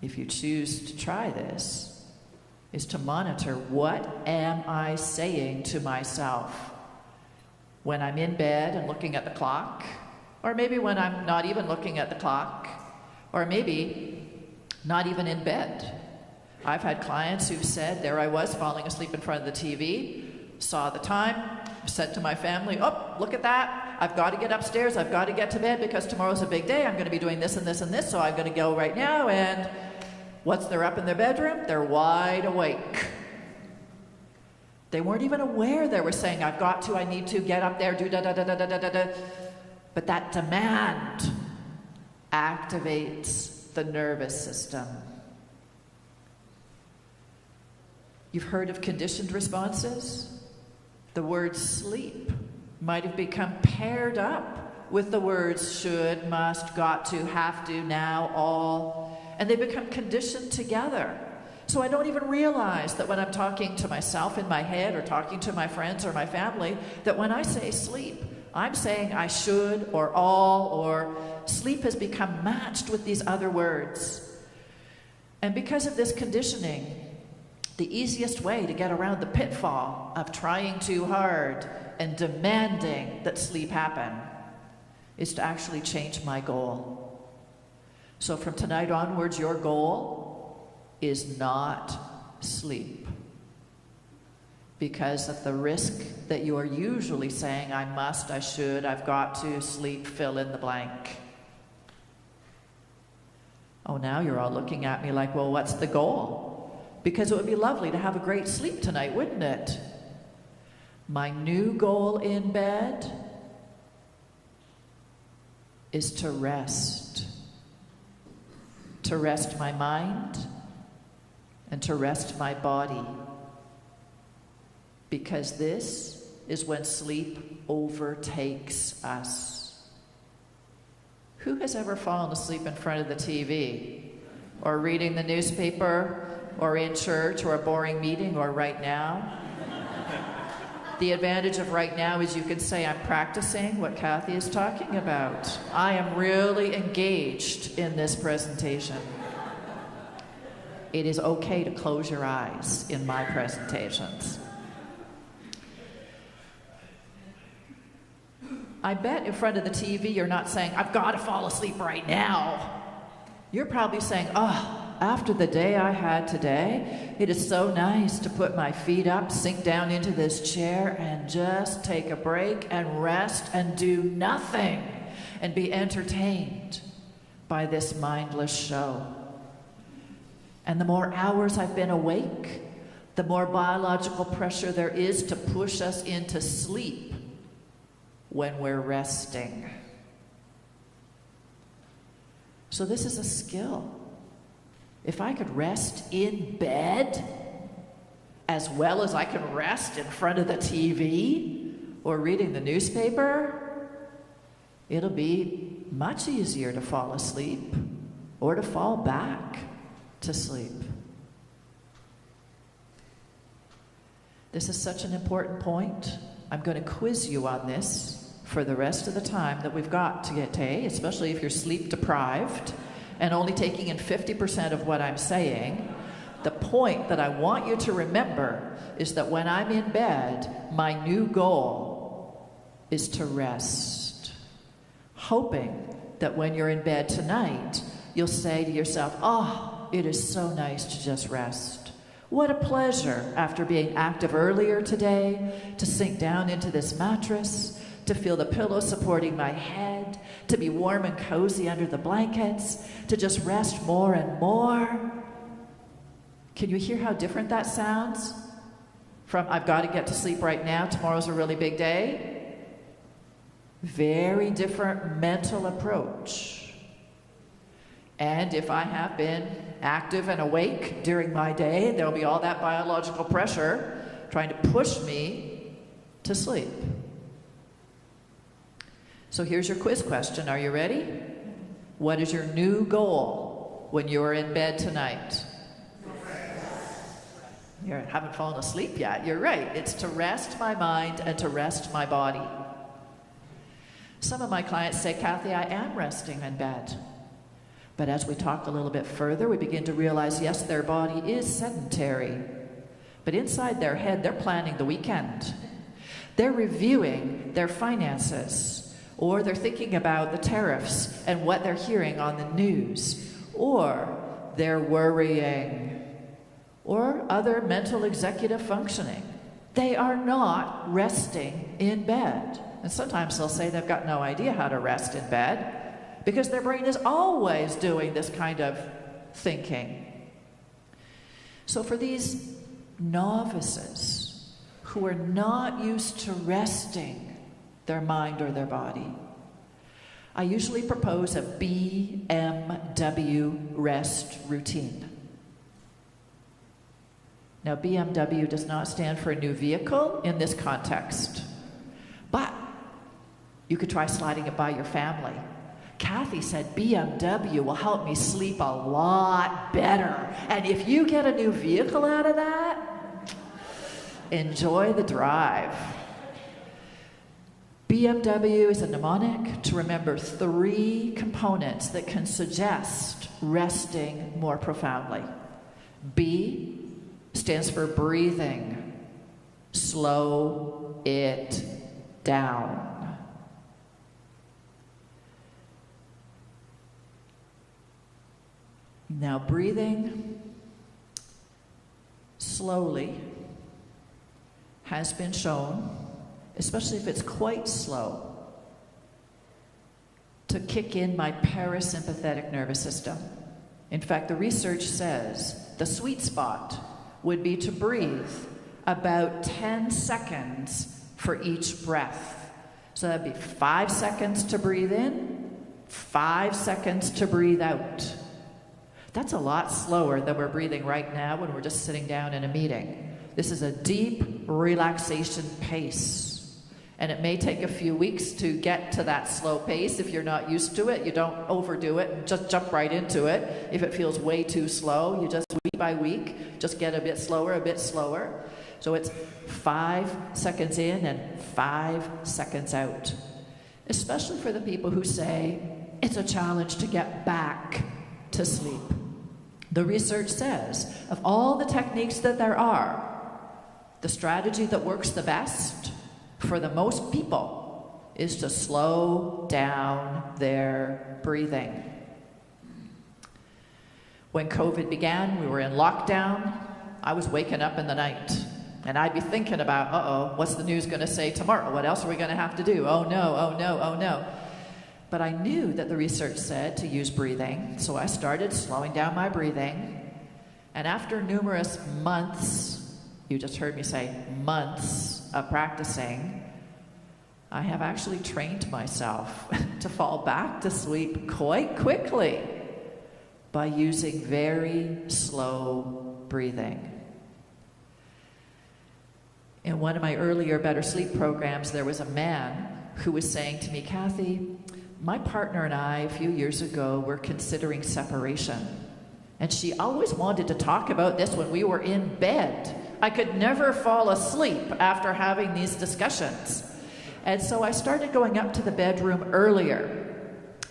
H: if you choose to try this, is to monitor, what am I saying to myself when I'm in bed and looking at the clock, or maybe when I'm not even looking at the clock, or maybe not even in bed. I've had clients who've said, there I was falling asleep in front of the TV, saw the time, said to my family, oh, look at that, I've got to get upstairs, I've got to get to bed because tomorrow's a big day, I'm going to be doing this and this and this, so I'm going to go right now. And once they're up in their bedroom, they're wide awake. They weren't even aware they were saying, I've got to, I need to, get up there, do da-da-da-da-da-da-da. But that demand activates the nervous system. You've heard of conditioned responses? The word sleep might have become paired up with the words should, must, got to, have to, now, all, and they become conditioned together. So I don't even realize that when I'm talking to myself in my head or talking to my friends or my family, that when I say sleep, I'm saying I should or all, or sleep has become matched with these other words. And because of this conditioning, the easiest way to get around the pitfall of trying too hard and demanding that sleep happen is to actually change my goal. So from tonight onwards, your goal is not sleep, because of the risk that you are usually saying, I must, I should, I've got to, sleep, fill in the blank. Oh, now you're all looking at me like, well, what's the goal? Because it would be lovely to have a great sleep tonight, wouldn't it? My new goal in bed is to rest. To rest my mind and to rest my body. Because this is when sleep overtakes us. Who has ever fallen asleep in front of the TV, or reading the newspaper, or in church, or a boring meeting, or right now? The advantage of right now is you can say, I'm practicing what Kathy is talking about. I am really engaged in this presentation. It is okay to close your eyes in my presentations. I bet in front of the TV you're not saying, I've got to fall asleep right now. You're probably saying, oh, after the day I had today, it is so nice to put my feet up, sink down into this chair, and just take a break and rest and do nothing and be entertained by this mindless show. And the more hours I've been awake, the more biological pressure there is to push us into sleep when we're resting. So this is a skill. If I could rest in bed as well as I can rest in front of the TV or reading the newspaper, it'll be much easier to fall asleep or to fall back to sleep. This is such an important point. I'm going to quiz you on this for the rest of the time that we've got to get today, especially if you're sleep deprived and only taking in 50% of what I'm saying. The point that I want you to remember is that when I'm in bed, my new goal is to rest. Hoping that when you're in bed tonight, you'll say to yourself, oh, it is so nice to just rest. What a pleasure, after being active earlier today, to sink down into this mattress, to feel the pillow supporting my head, to be warm and cozy under the blankets, to just rest more and more. Can you hear how different that sounds from I've got to get to sleep right now, tomorrow's a really big day? Very different mental approach. And if I have been active and awake during my day, there'll be all that biological pressure trying to push me to sleep. So here's your quiz question. Are you ready? What is your new goal when you're in bed tonight? You haven't fallen asleep yet. You're right. It's to rest my mind and to rest my body. Some of my clients say, Kathy, I am resting in bed. But as we talk a little bit further, we begin to realize, yes, their body is sedentary. But inside their head, they're planning the weekend. They're reviewing their finances. Or they're thinking about the tariffs and what they're hearing on the news. Or they're worrying. Or other mental executive functioning. They are not resting in bed. And sometimes they'll say they've got no idea how to rest in bed because their brain is always doing this kind of thinking. So for these novices who are not used to resting their mind or their body, I usually propose a BMW rest routine. Now, BMW does not stand for a new vehicle in this context, but you could try sliding it by your family. Kathy said BMW will help me sleep a lot better. And if you get a new vehicle out of that, enjoy the drive. BMW is a mnemonic to remember 3 components that can suggest resting more profoundly. B stands for breathing. Slow it down. Now, breathing slowly has been shown, especially if it's quite slow, to kick in my parasympathetic nervous system. In fact, the research says the sweet spot would be to breathe about 10 seconds for each breath. So that'd be 5 seconds to breathe in, 5 seconds to breathe out. That's a lot slower than we're breathing right now when we're just sitting down in a meeting. This is a deep relaxation pace. And it may take a few weeks to get to that slow pace. If you're not used to it, you don't overdo it and just jump right into it. If it feels way too slow, you just week by week, just get a bit slower, a bit slower. So it's 5 seconds in and 5 seconds out. Especially for the people who say, it's a challenge to get back to sleep. The research says, of all the techniques that there are, the strategy that works the best for the most people is to slow down their breathing. When COVID began, we were in lockdown. I was waking up in the night, and I'd be thinking about, uh-oh, what's the news going to say tomorrow? What else are we going to have to do? Oh no, oh no, oh no. But I knew that the research said to use breathing, so I started slowing down my breathing. And after numerous months, you just heard me say months of practicing, I have actually trained myself to fall back to sleep quite quickly by using very slow breathing. In one of my earlier Better Sleep programs, there was a man who was saying to me, Kathy, My partner and I, a few years ago, were considering separation. And she always wanted to talk about this when we were in bed. I could never fall asleep after having these discussions. And so I started going up to the bedroom earlier.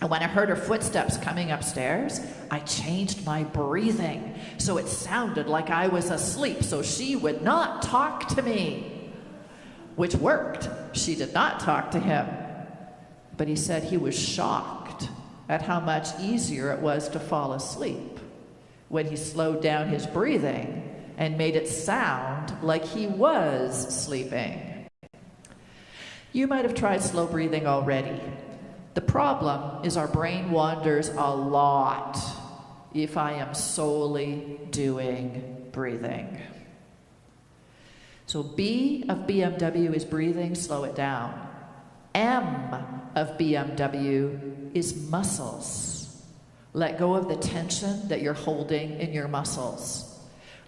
H: And when I heard her footsteps coming upstairs, I changed my breathing so it sounded like I was asleep, so she would not talk to me, which worked. She did not talk to him, but he said he was shocked at how much easier it was to fall asleep when he slowed down his breathing and made it sound like he was sleeping. You might have tried slow breathing already. The problem is our brain wanders a lot if I am solely doing breathing. So B of BMW is breathing, slow it down. M of BMW is muscles. Let go of the tension that you're holding in your muscles.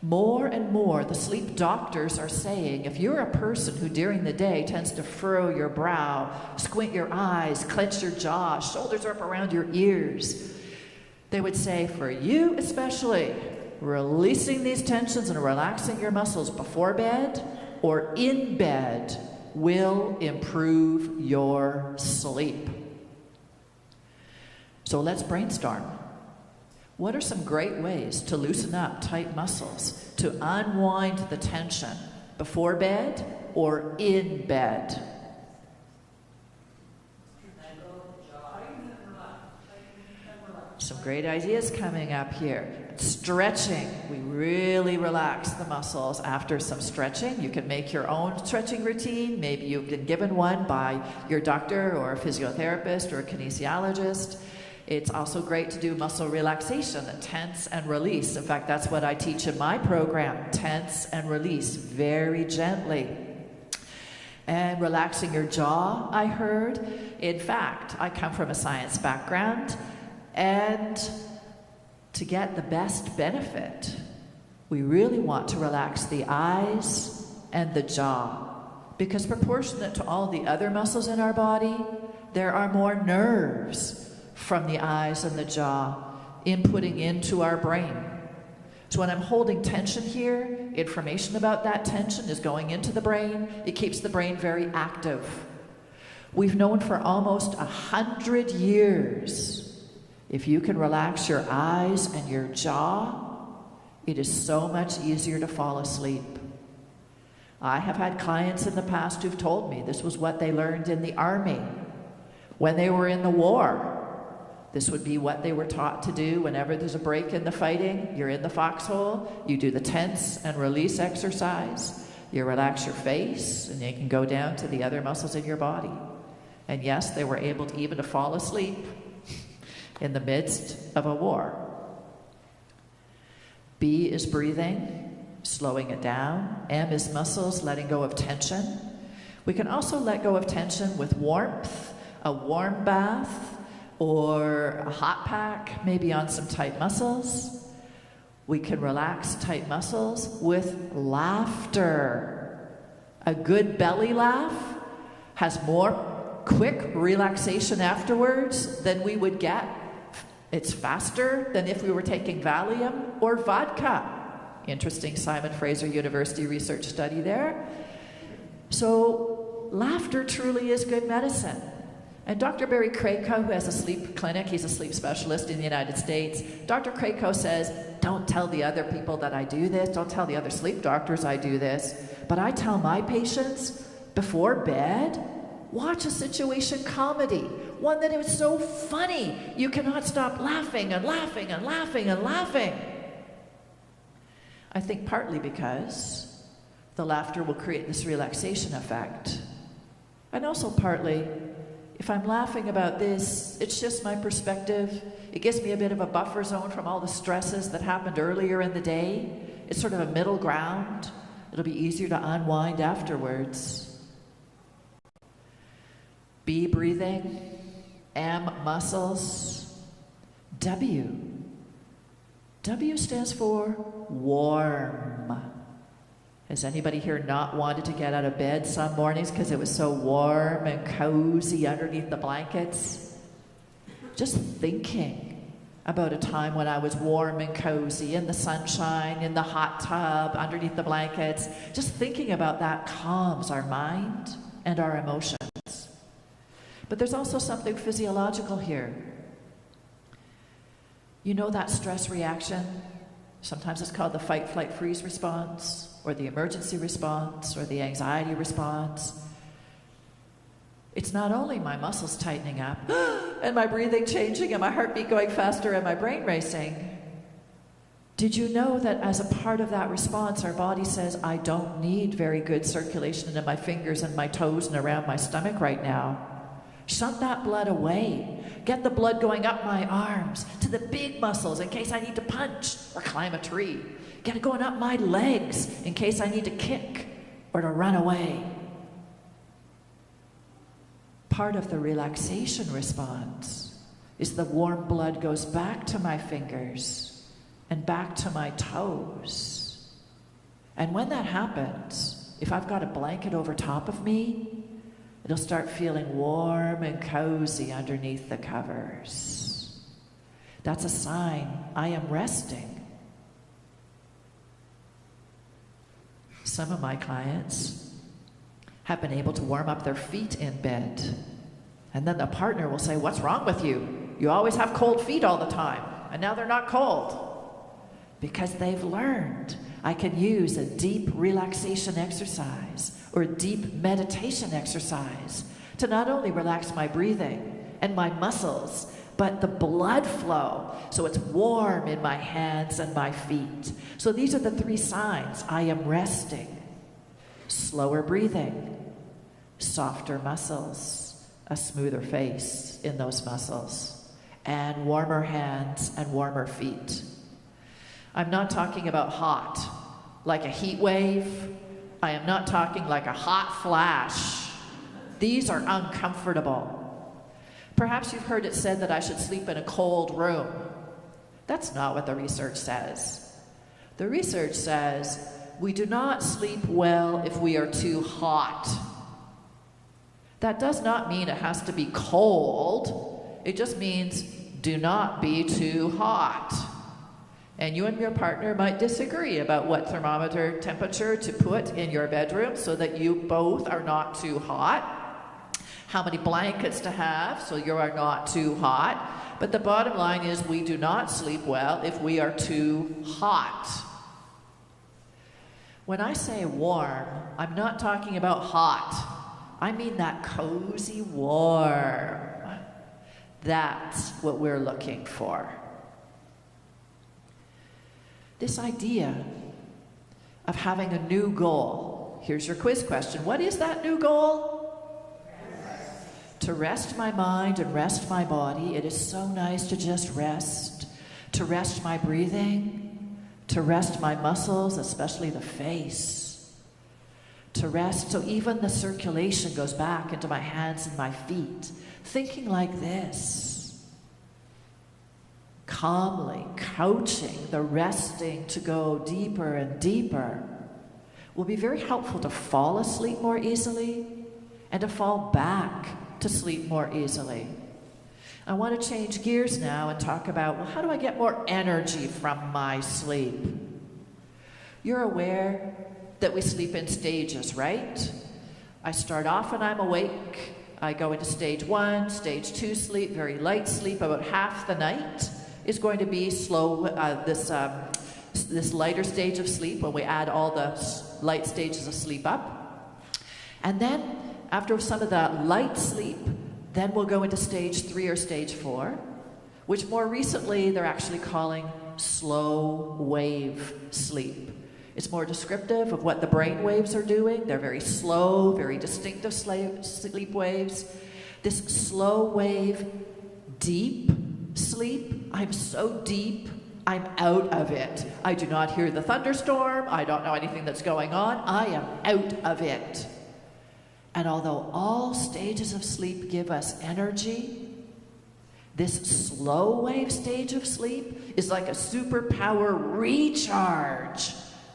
H: More and more, the sleep doctors are saying, if you're a person who during the day tends to furrow your brow, squint your eyes, clench your jaw, shoulders are up around your ears, they would say, for you especially, releasing these tensions and relaxing your muscles before bed or in bed will improve your sleep. So let's brainstorm. What are some great ways to loosen up tight muscles, to unwind the tension before bed or in bed? Some great ideas coming up here. Stretching. We really relax the muscles after some stretching. You can make your own stretching routine. Maybe you've been given one by your doctor or a physiotherapist or a kinesiologist. It's also great to do muscle relaxation, tense and release. In fact, that's what I teach in my program, tense and release, very gently. And relaxing your jaw, I heard. In fact, I come from a science background, and to get the best benefit, we really want to relax the eyes and the jaw, because proportionate to all the other muscles in our body, there are more nerves from the eyes and the jaw inputting into our brain. So when I'm holding tension here, information about that tension is going into the brain. It keeps the brain very active. We've known for almost 100 years, if you can relax your eyes and your jaw, it is so much easier to fall asleep. I have had clients in the past who've told me this was what they learned in the army when they were in the war. This would be what they were taught to do whenever there's a break in the fighting. You're in the foxhole, you do the tense and release exercise, you relax your face, and you can go down to the other muscles in your body. And yes, they were able to even to fall asleep in the midst of a war. B is breathing, slowing it down. M is muscles, letting go of tension. We can also let go of tension with warmth, a warm bath, or a hot pack, maybe on some tight muscles. We can relax tight muscles with laughter. A good belly laugh has more quick relaxation afterwards than we would get. It's faster than if we were taking Valium or vodka. Interesting Simon Fraser University research study there. So laughter truly is good medicine. And Dr. Barry Crayco, who has a sleep clinic, he's a sleep specialist in the United States, Dr. Crayco says, don't tell the other people that I do this, don't tell the other sleep doctors I do this, but I tell my patients, before bed, watch a situation comedy, one that is so funny, you cannot stop laughing and laughing and laughing and laughing. I think partly because the laughter will create this relaxation effect, and also partly, if I'm laughing about this, it's just my perspective. It gives me a bit of a buffer zone from all the stresses that happened earlier in the day. It's sort of a middle ground. It'll be easier to unwind afterwards. B, breathing. M, muscles. W. W stands for warm. Has anybody here not wanted to get out of bed some mornings because it was so warm and cozy underneath the blankets? just thinking about a time when I was warm and cozy in the sunshine, in the hot tub, underneath the blankets. Just thinking about that calms our mind and our emotions. But there's also something physiological here. You know that stress reaction? Sometimes it's called the fight, flight, freeze response, or the emergency response, or the anxiety response. It's not only my muscles tightening up, and my breathing changing, and my heartbeat going faster, and my brain racing. Did you know that as a part of that response, our body says, I don't need very good circulation into my fingers and my toes and around my stomach right now. Shut that blood away. Get the blood going up my arms to the big muscles in case I need to punch or climb a tree. Get it going up my legs in case I need to kick or to run away. Part of the relaxation response is the warm blood goes back to my fingers and back to my toes. And when that happens, if I've got a blanket over top of me, it'll start feeling warm and cozy underneath the covers. That's a sign I am resting. Some of my clients have been able to warm up their feet in bed. And then the partner will say, what's wrong with you? You always have cold feet all the time, and now they're not cold. Because they've learned I can use a deep relaxation exercise or a deep meditation exercise to not only relax my breathing and my muscles, but the blood flow, so it's warm in my hands and my feet. So these are the 3 signs I am resting. Slower breathing, softer muscles, a smoother face in those muscles, and warmer hands and warmer feet. I'm not talking about hot, like a heat wave. I am not talking like a hot flash. These are uncomfortable. Perhaps you've heard it said that I should sleep in a cold room. That's not what the research says. The research says we do not sleep well if we are too hot. That does not mean it has to be cold. It just means do not be too hot. And you and your partner might disagree about what thermometer temperature to put in your bedroom so that you both are not too hot. How many blankets to have so you are not too hot. But the bottom line is we do not sleep well if we are too hot. When I say warm, I'm not talking about hot. I mean that cozy warm. That's what we're looking for. This idea of having a new goal. Here's your quiz question. What is that new goal? To rest my mind and rest my body. It is so nice to just rest. To rest my breathing. To rest my muscles, especially the face. To rest so even the circulation goes back into my hands and my feet. Thinking like this. Calmly coaching the resting to go deeper and deeper will be very helpful to fall asleep more easily and to fall back to sleep more easily. I want to change gears now and talk about, well, how do I get more energy from my sleep? You're aware that we sleep in stages, right? I start off when I'm awake. I go into stage 1, stage 2 sleep, very light sleep, about half the night is going to be slow, this lighter stage of sleep when we add all the light stages of sleep up. And then after some of the light sleep, then we'll go into stage 3 or stage 4, which more recently they're actually calling slow wave sleep. It's more descriptive of what the brain waves are doing. They're very slow, very distinctive sleep waves. This slow wave, deep sleep, I'm so deep, I'm out of it. I do not hear the thunderstorm. I don't know anything that's going on. I am out of it. And although all stages of sleep give us energy, this slow wave stage of sleep is like a superpower recharge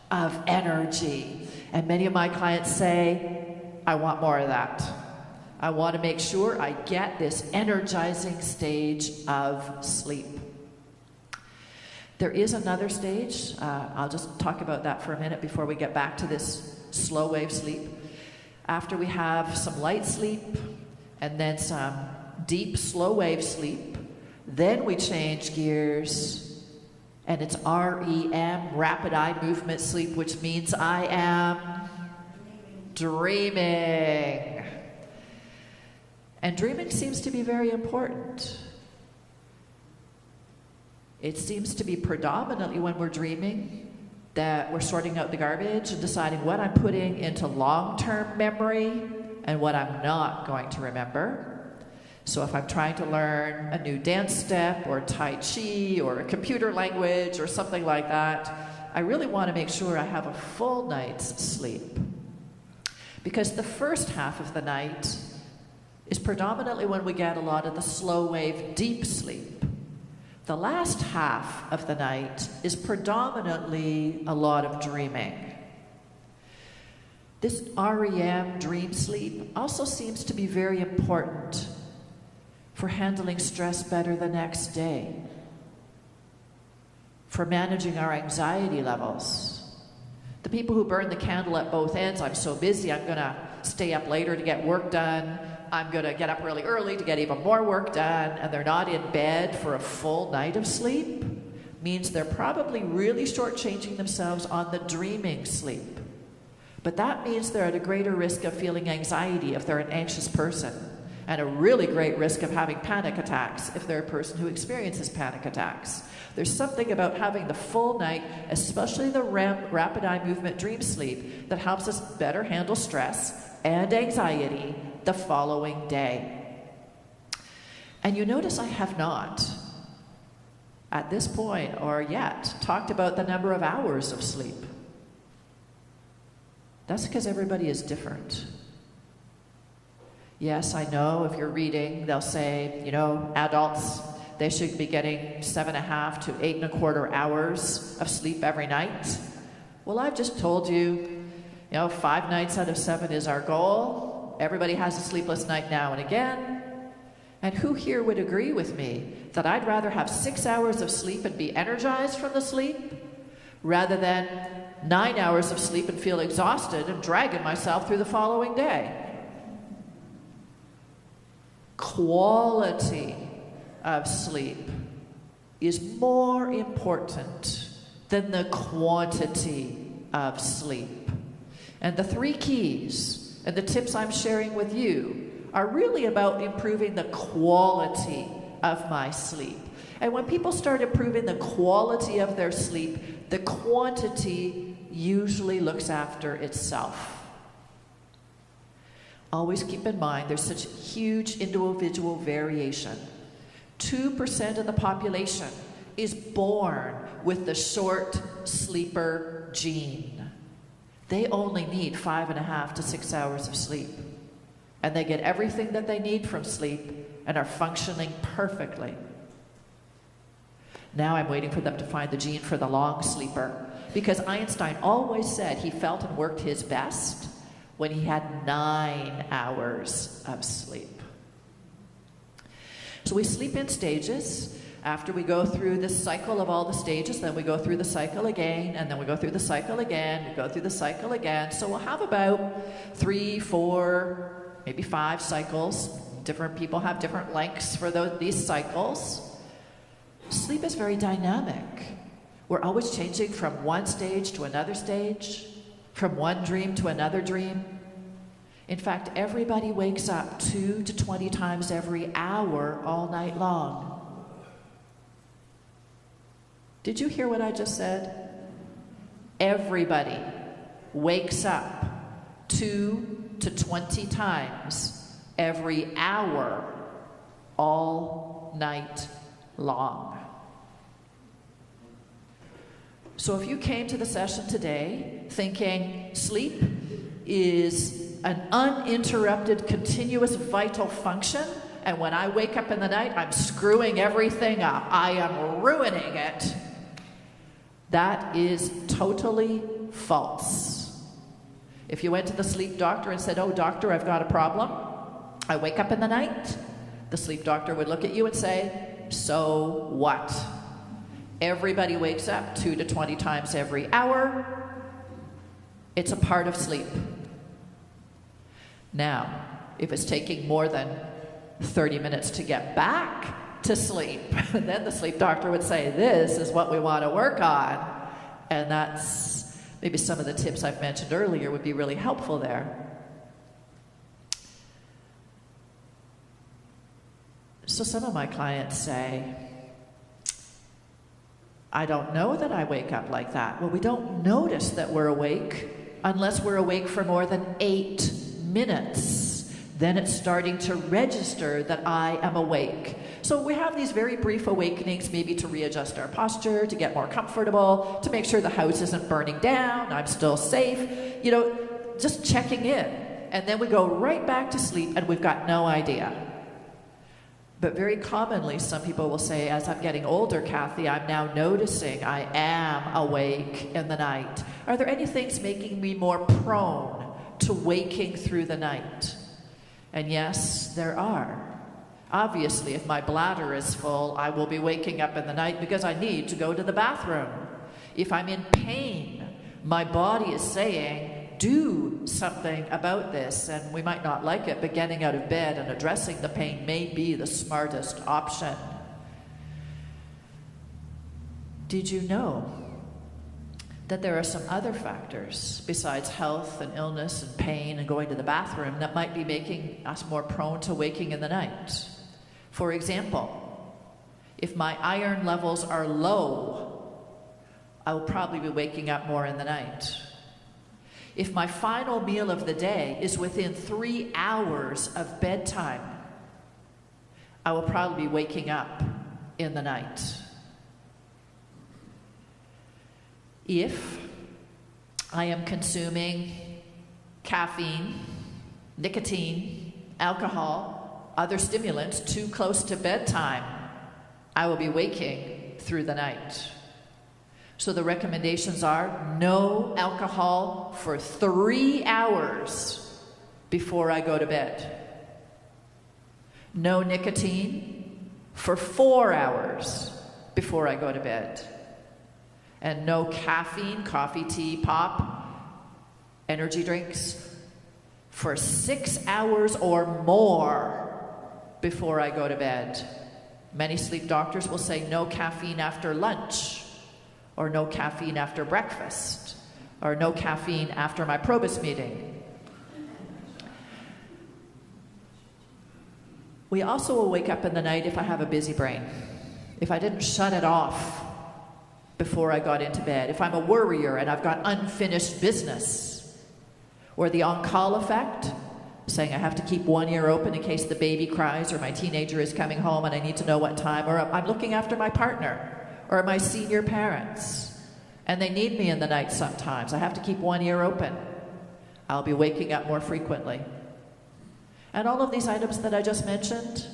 H: of energy. And many of my clients say, I want more of that. I want to make sure I get this energizing stage of sleep. There is another stage. I'll just talk about that for a minute before we get back to this slow wave sleep. After we have some light sleep and then some deep slow wave sleep, then we change gears and it's REM, rapid eye movement sleep, which means I am dreaming. And dreaming seems to be very important. It seems to be predominantly when we're dreaming that we're sorting out the garbage and deciding what I'm putting into long-term memory and what I'm not going to remember. So if I'm trying to learn a new dance step or Tai Chi or a computer language or something like that, I really want to make sure I have a full night's sleep. Because the first half of the night is predominantly when we get a lot of the slow wave deep sleep. The last half of the night is predominantly a lot of dreaming. This REM, dream sleep, also seems to be very important for handling stress better the next day, for managing our anxiety levels. The people who burn the candle at both ends, I'm so busy, I'm going to stay up later to get work done, I'm going to get up really early to get even more work done, and they're not in bed for a full night of sleep, means they're probably really shortchanging themselves on the dreaming sleep. But that means they're at a greater risk of feeling anxiety if they're an anxious person, and a really great risk of having panic attacks if they're a person who experiences panic attacks. There's something about having the full night, especially the REM, rapid eye movement dream sleep, that helps us better handle stress and anxiety the following day. And you notice I have not, at this point or yet, talked about the number of hours of sleep. That's because everybody is different. Yes, I know if you're reading, they'll say, adults, they should be getting 7.5 to 8.25 hours of sleep every night. Well, I've just told you, 5 nights out of 7 is our goal. Everybody has a sleepless night now and again. And who here would agree with me that I'd rather have 6 hours of sleep and be energized from the sleep rather than 9 hours of sleep and feel exhausted and dragging myself through the following day? Quality of sleep is more important than the quantity of sleep. And the 3 keys and the tips I'm sharing with you are really about improving the quality of my sleep. And when people start improving the quality of their sleep, the quantity usually looks after itself. Always keep in mind there's such huge individual variation. 2% of the population is born with the short sleeper gene. They only need 5.5 to 6 hours of sleep. And they get everything that they need from sleep and are functioning perfectly. Now I'm waiting for them to find the gene for the long sleeper, because Einstein always said he felt and worked his best when he had 9 hours of sleep. So we sleep in stages. After we go through this cycle of all the stages, then we go through the cycle again, and then we go through the cycle again, we go through the cycle again. So we'll have about 3, 4, maybe 5 cycles. Different people have different lengths for these cycles. Sleep is very dynamic. We're always changing from one stage to another stage, from one dream to another dream. In fact, everybody wakes up 2 to 20 times every hour all night long. Did you hear what I just said? Everybody wakes up 2 to 20 times every hour all night long. So if you came to the session today thinking sleep is an uninterrupted, continuous, vital function, and when I wake up in the night, I'm screwing everything up, I am ruining it, that is totally false. If you went to the sleep doctor and said, "Oh, doctor, I've got a problem. I wake up in the night, the sleep doctor would look at you and say, so what? Everybody wakes up 2 to 20 times every hour. It's a part of sleep. Now, if it's taking more than 30 minutes to get back to sleep, then the sleep doctor would say, this is what we want to work on. And that's maybe some of the tips I've mentioned earlier would be really helpful there. So some of my clients say, I don't know that I wake up like that. Well, we don't notice that we're awake unless we're awake for more than 8 minutes. Then it's starting to register that I am awake. So we have these very brief awakenings, maybe to readjust our posture, to get more comfortable, to make sure the house isn't burning down, I'm still safe, just checking in. And then we go right back to sleep and we've got no idea. But very commonly, some people will say, as I'm getting older, Kathy, I'm now noticing I am awake in the night. Are there any things making me more prone to waking through the night? And yes, there are. Obviously, if my bladder is full, I will be waking up in the night because I need to go to the bathroom. If I'm in pain, my body is saying, do something about this, and we might not like it, but getting out of bed and addressing the pain may be the smartest option. Did you know that there are some other factors besides health and illness and pain and going to the bathroom that might be making us more prone to waking in the night? For example, if my iron levels are low, I will probably be waking up more in the night. If my final meal of the day is within 3 hours of bedtime, I will probably be waking up in the night. If I am consuming caffeine, nicotine, alcohol, other stimulants too close to bedtime, I will be waking through the night. So the recommendations are no alcohol for 3 hours before I go to bed. No nicotine for 4 hours before I go to bed. And no caffeine, coffee, tea, pop, energy drinks for 6 hours or more before I go to bed. Many sleep doctors will say no caffeine after lunch, or no caffeine after breakfast, or no caffeine after my PROBUS meeting. We also will wake up in the night if I have a busy brain, if I didn't shut it off before I got into bed, if I'm a worrier and I've got unfinished business, or the on-call effect, saying I have to keep one ear open in case the baby cries or my teenager is coming home and I need to know what time, or I'm looking after my partner or my senior parents and they need me in the night sometimes. I have to keep one ear open. I'll be waking up more frequently. And all of these items that I just mentioned,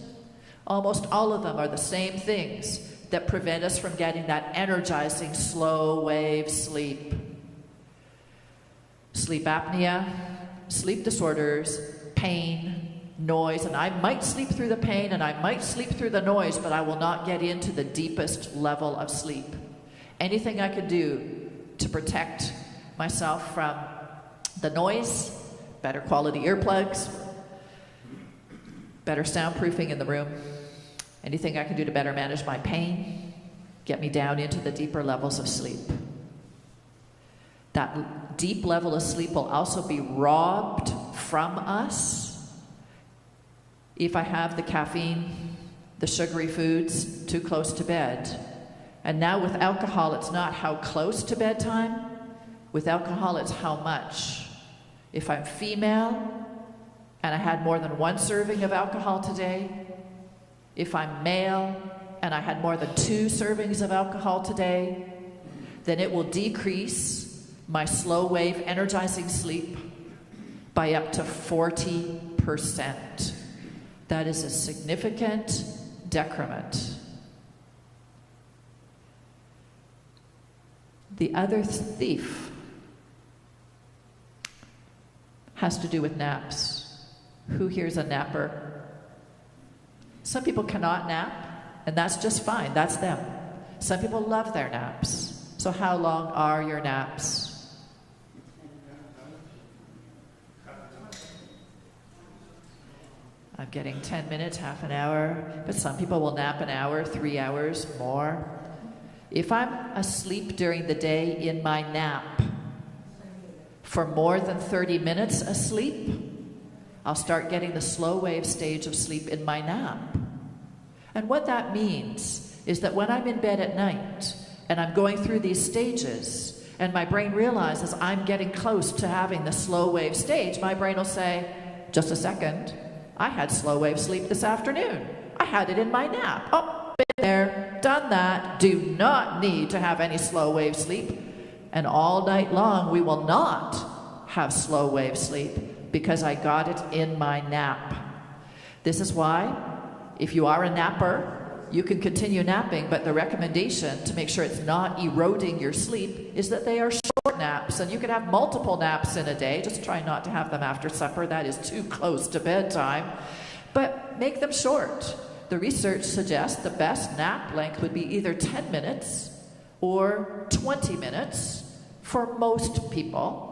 H: almost all of them are the same things that prevent us from getting that energizing slow wave sleep. Sleep apnea, sleep disorders, pain, noise, and I might sleep through the pain and I might sleep through the noise, but I will not get into the deepest level of sleep. Anything I can do to protect myself from the noise, better quality earplugs, better soundproofing in the room, anything I can do to better manage my pain, get me down into the deeper levels of sleep. That deep level of sleep will also be robbed from us if I have the caffeine, the sugary foods too close to bed. And now with alcohol, it's not how close to bedtime. With alcohol, it's how much. If I'm female and I had more than 1 serving of alcohol today, if I'm male and I had more than 2 servings of alcohol today, then it will decrease my slow wave energizing sleep by up to 40%. That is a significant decrement. The other thief has to do with naps. Who here's a napper? Some people cannot nap, and that's just fine. That's them. Some people love their naps. So how long are your naps? I'm getting 10 minutes, half an hour, but some people will nap an hour, 3 hours, more. If I'm asleep during the day in my nap for more than 30 minutes asleep, I'll start getting the slow wave stage of sleep in my nap. And what that means is that when I'm in bed at night and I'm going through these stages and my brain realizes I'm getting close to having the slow wave stage, my brain will say, just a second, I had slow wave sleep this afternoon. I had it in my nap. Oh, been there, done that, do not need to have any slow wave sleep. And all night long we will not have slow wave sleep because I got it in my nap. This is why, if you are a napper, you can continue napping, but the recommendation to make sure it's not eroding your sleep is that they are short naps, and you can have multiple naps in a day. Just try not to have them after supper. That is too close to bedtime. But make them short. The research suggests the best nap length would be either 10 minutes or 20 minutes for most people.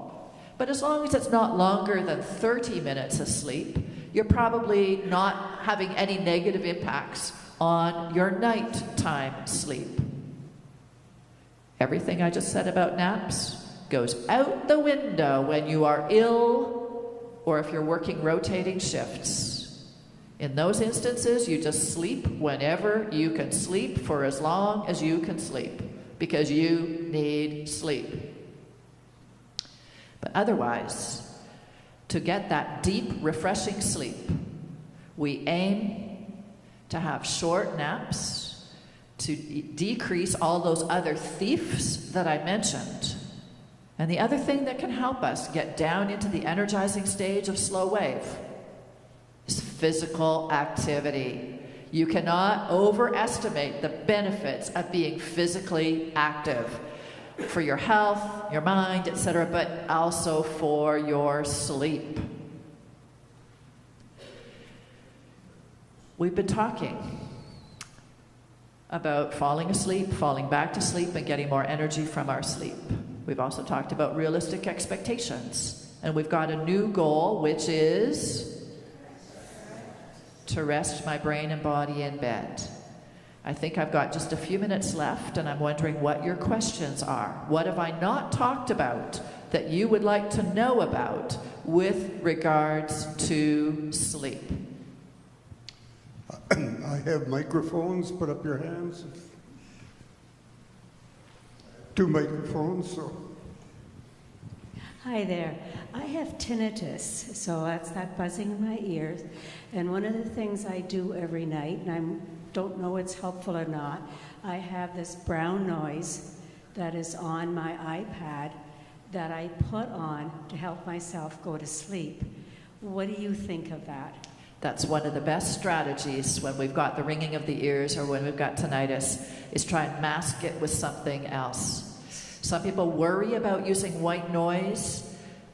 H: But as long as it's not longer than 30 minutes of sleep, you're probably not having any negative impacts on your nighttime sleep. Everything I just said about naps goes out the window when you are ill or if you're working rotating shifts. In those instances, you just sleep whenever you can sleep for as long as you can sleep because you need sleep. But otherwise, to get that deep, refreshing sleep, we aim to have short naps, to decrease all those other thieves that I mentioned. And the other thing that can help us get down into the energizing stage of slow wave is physical activity. You cannot overestimate the benefits of being physically active for your health, your mind, etc., but also for your sleep. We've been talking about falling asleep, falling back to sleep, and getting more energy from our sleep. We've also talked about realistic expectations. And we've got a new goal, which is to rest my brain and body in bed. I think I've got just a few minutes left, and I'm wondering what your questions are. What have I not talked about that you would like to know about with regards to sleep?
D: I have microphones. Put up your hands. 2 microphones. So.
I: Hi there. I have tinnitus, so that's that buzzing in my ears. And one of the things I do every night, and I don't know it's helpful or not, I have this brown noise that is on my iPad that I put on to help myself go to sleep. What do you think of that?
H: That's one of the best strategies when we've got the ringing of the ears or when we've got tinnitus, is try and mask it with something else. Some people worry about using white noise.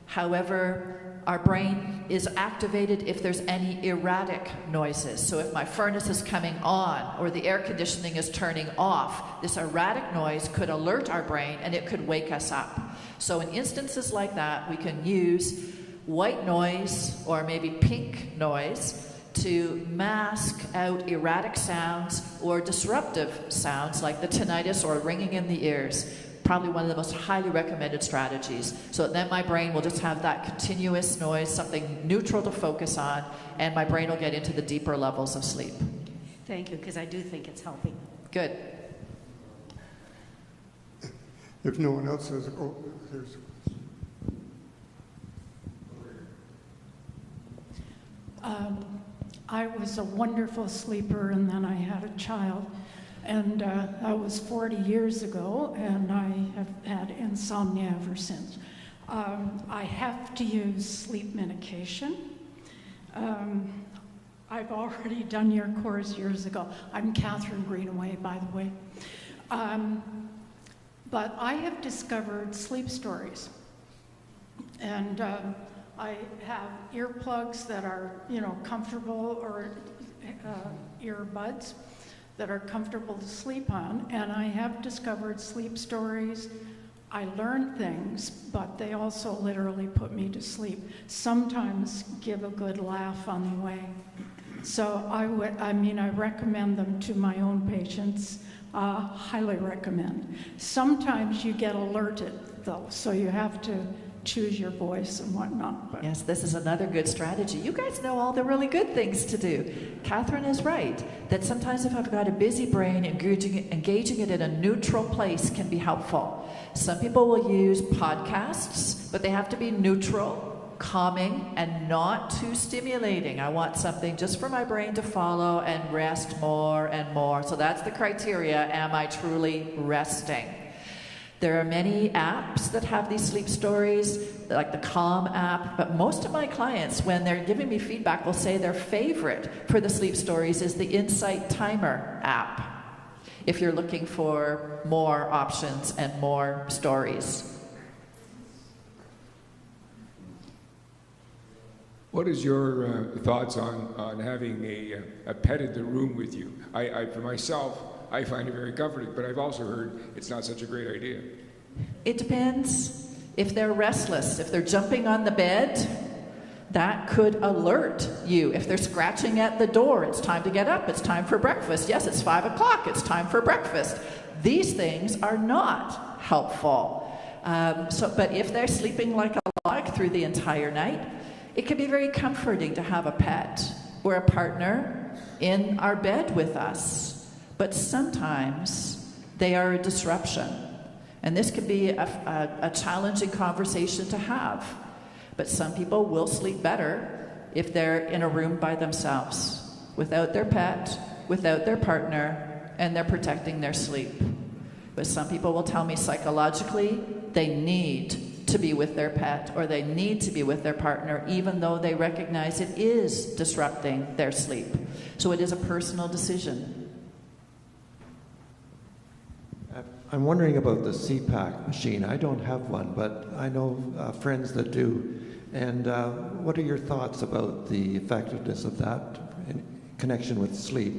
H: However, our brain is activated if there's any erratic noises. So if my furnace is coming on or the air conditioning is turning off, this erratic noise could alert our brain and it could wake us up. So in instances like that, we can use white noise or maybe pink noise to mask out erratic sounds or disruptive sounds like the tinnitus or ringing in the ears. Probably one of the most highly recommended strategies. So then my brain will just have that continuous noise, something neutral to focus on, and my brain will get into the deeper levels of sleep.
I: Thank you, because I do think it's helping.
H: Good.
D: If no one else has, oh, there's.
J: I was a wonderful sleeper, and then I had a child. And that was 40 years ago, and I have had insomnia ever since. I have to use sleep medication. I've already done your course years ago. I'm Catherine Greenaway, by the way. But I have discovered sleep stories. And I have earplugs that are, comfortable, or earbuds that are comfortable to sleep on. And I have discovered sleep stories. I learn things, but they also literally put me to sleep. Sometimes give a good laugh on the way. So I recommend them to my own patients. Highly recommend. Sometimes you get alerted, though, so you have to choose your voice and whatnot. But
H: Yes, this is another good strategy. You guys know all the really good things to do. Catherine is right, that sometimes if I've got a busy brain, engaging it in a neutral place can be helpful. Some people will use podcasts, but they have to be neutral, calming, and not too stimulating. I want something just for my brain to follow and rest more and more. So that's the criteria. Am I truly resting? There are many apps that have these sleep stories, like the Calm app, but most of my clients, when they're giving me feedback, will say their favorite for the sleep stories is the Insight Timer app, if you're looking for more options and more stories.
K: What is your thoughts on having a pet in the room with you? For myself, I find it very comforting, but I've also heard it's not such a great idea.
H: It depends. If they're restless, if they're jumping on the bed, that could alert you. If they're scratching at the door, it's time to get up, it's time for breakfast. Yes, it's 5 o'clock, it's time for breakfast. These things are not helpful. But if they're sleeping like a log through the entire night, it can be very comforting to have a pet or a partner in our bed with us. But sometimes they are a disruption. And this can be a challenging conversation to have. But some people will sleep better if they're in a room by themselves, without their pet, without their partner, and they're protecting their sleep. But some people will tell me psychologically they need to be with their pet or they need to be with their partner, even though they recognize it is disrupting their sleep. So it is a personal decision.
L: I'm wondering about the CPAC machine. I don't have one, but I know friends that do. And what are your thoughts about the effectiveness of that in connection with sleep?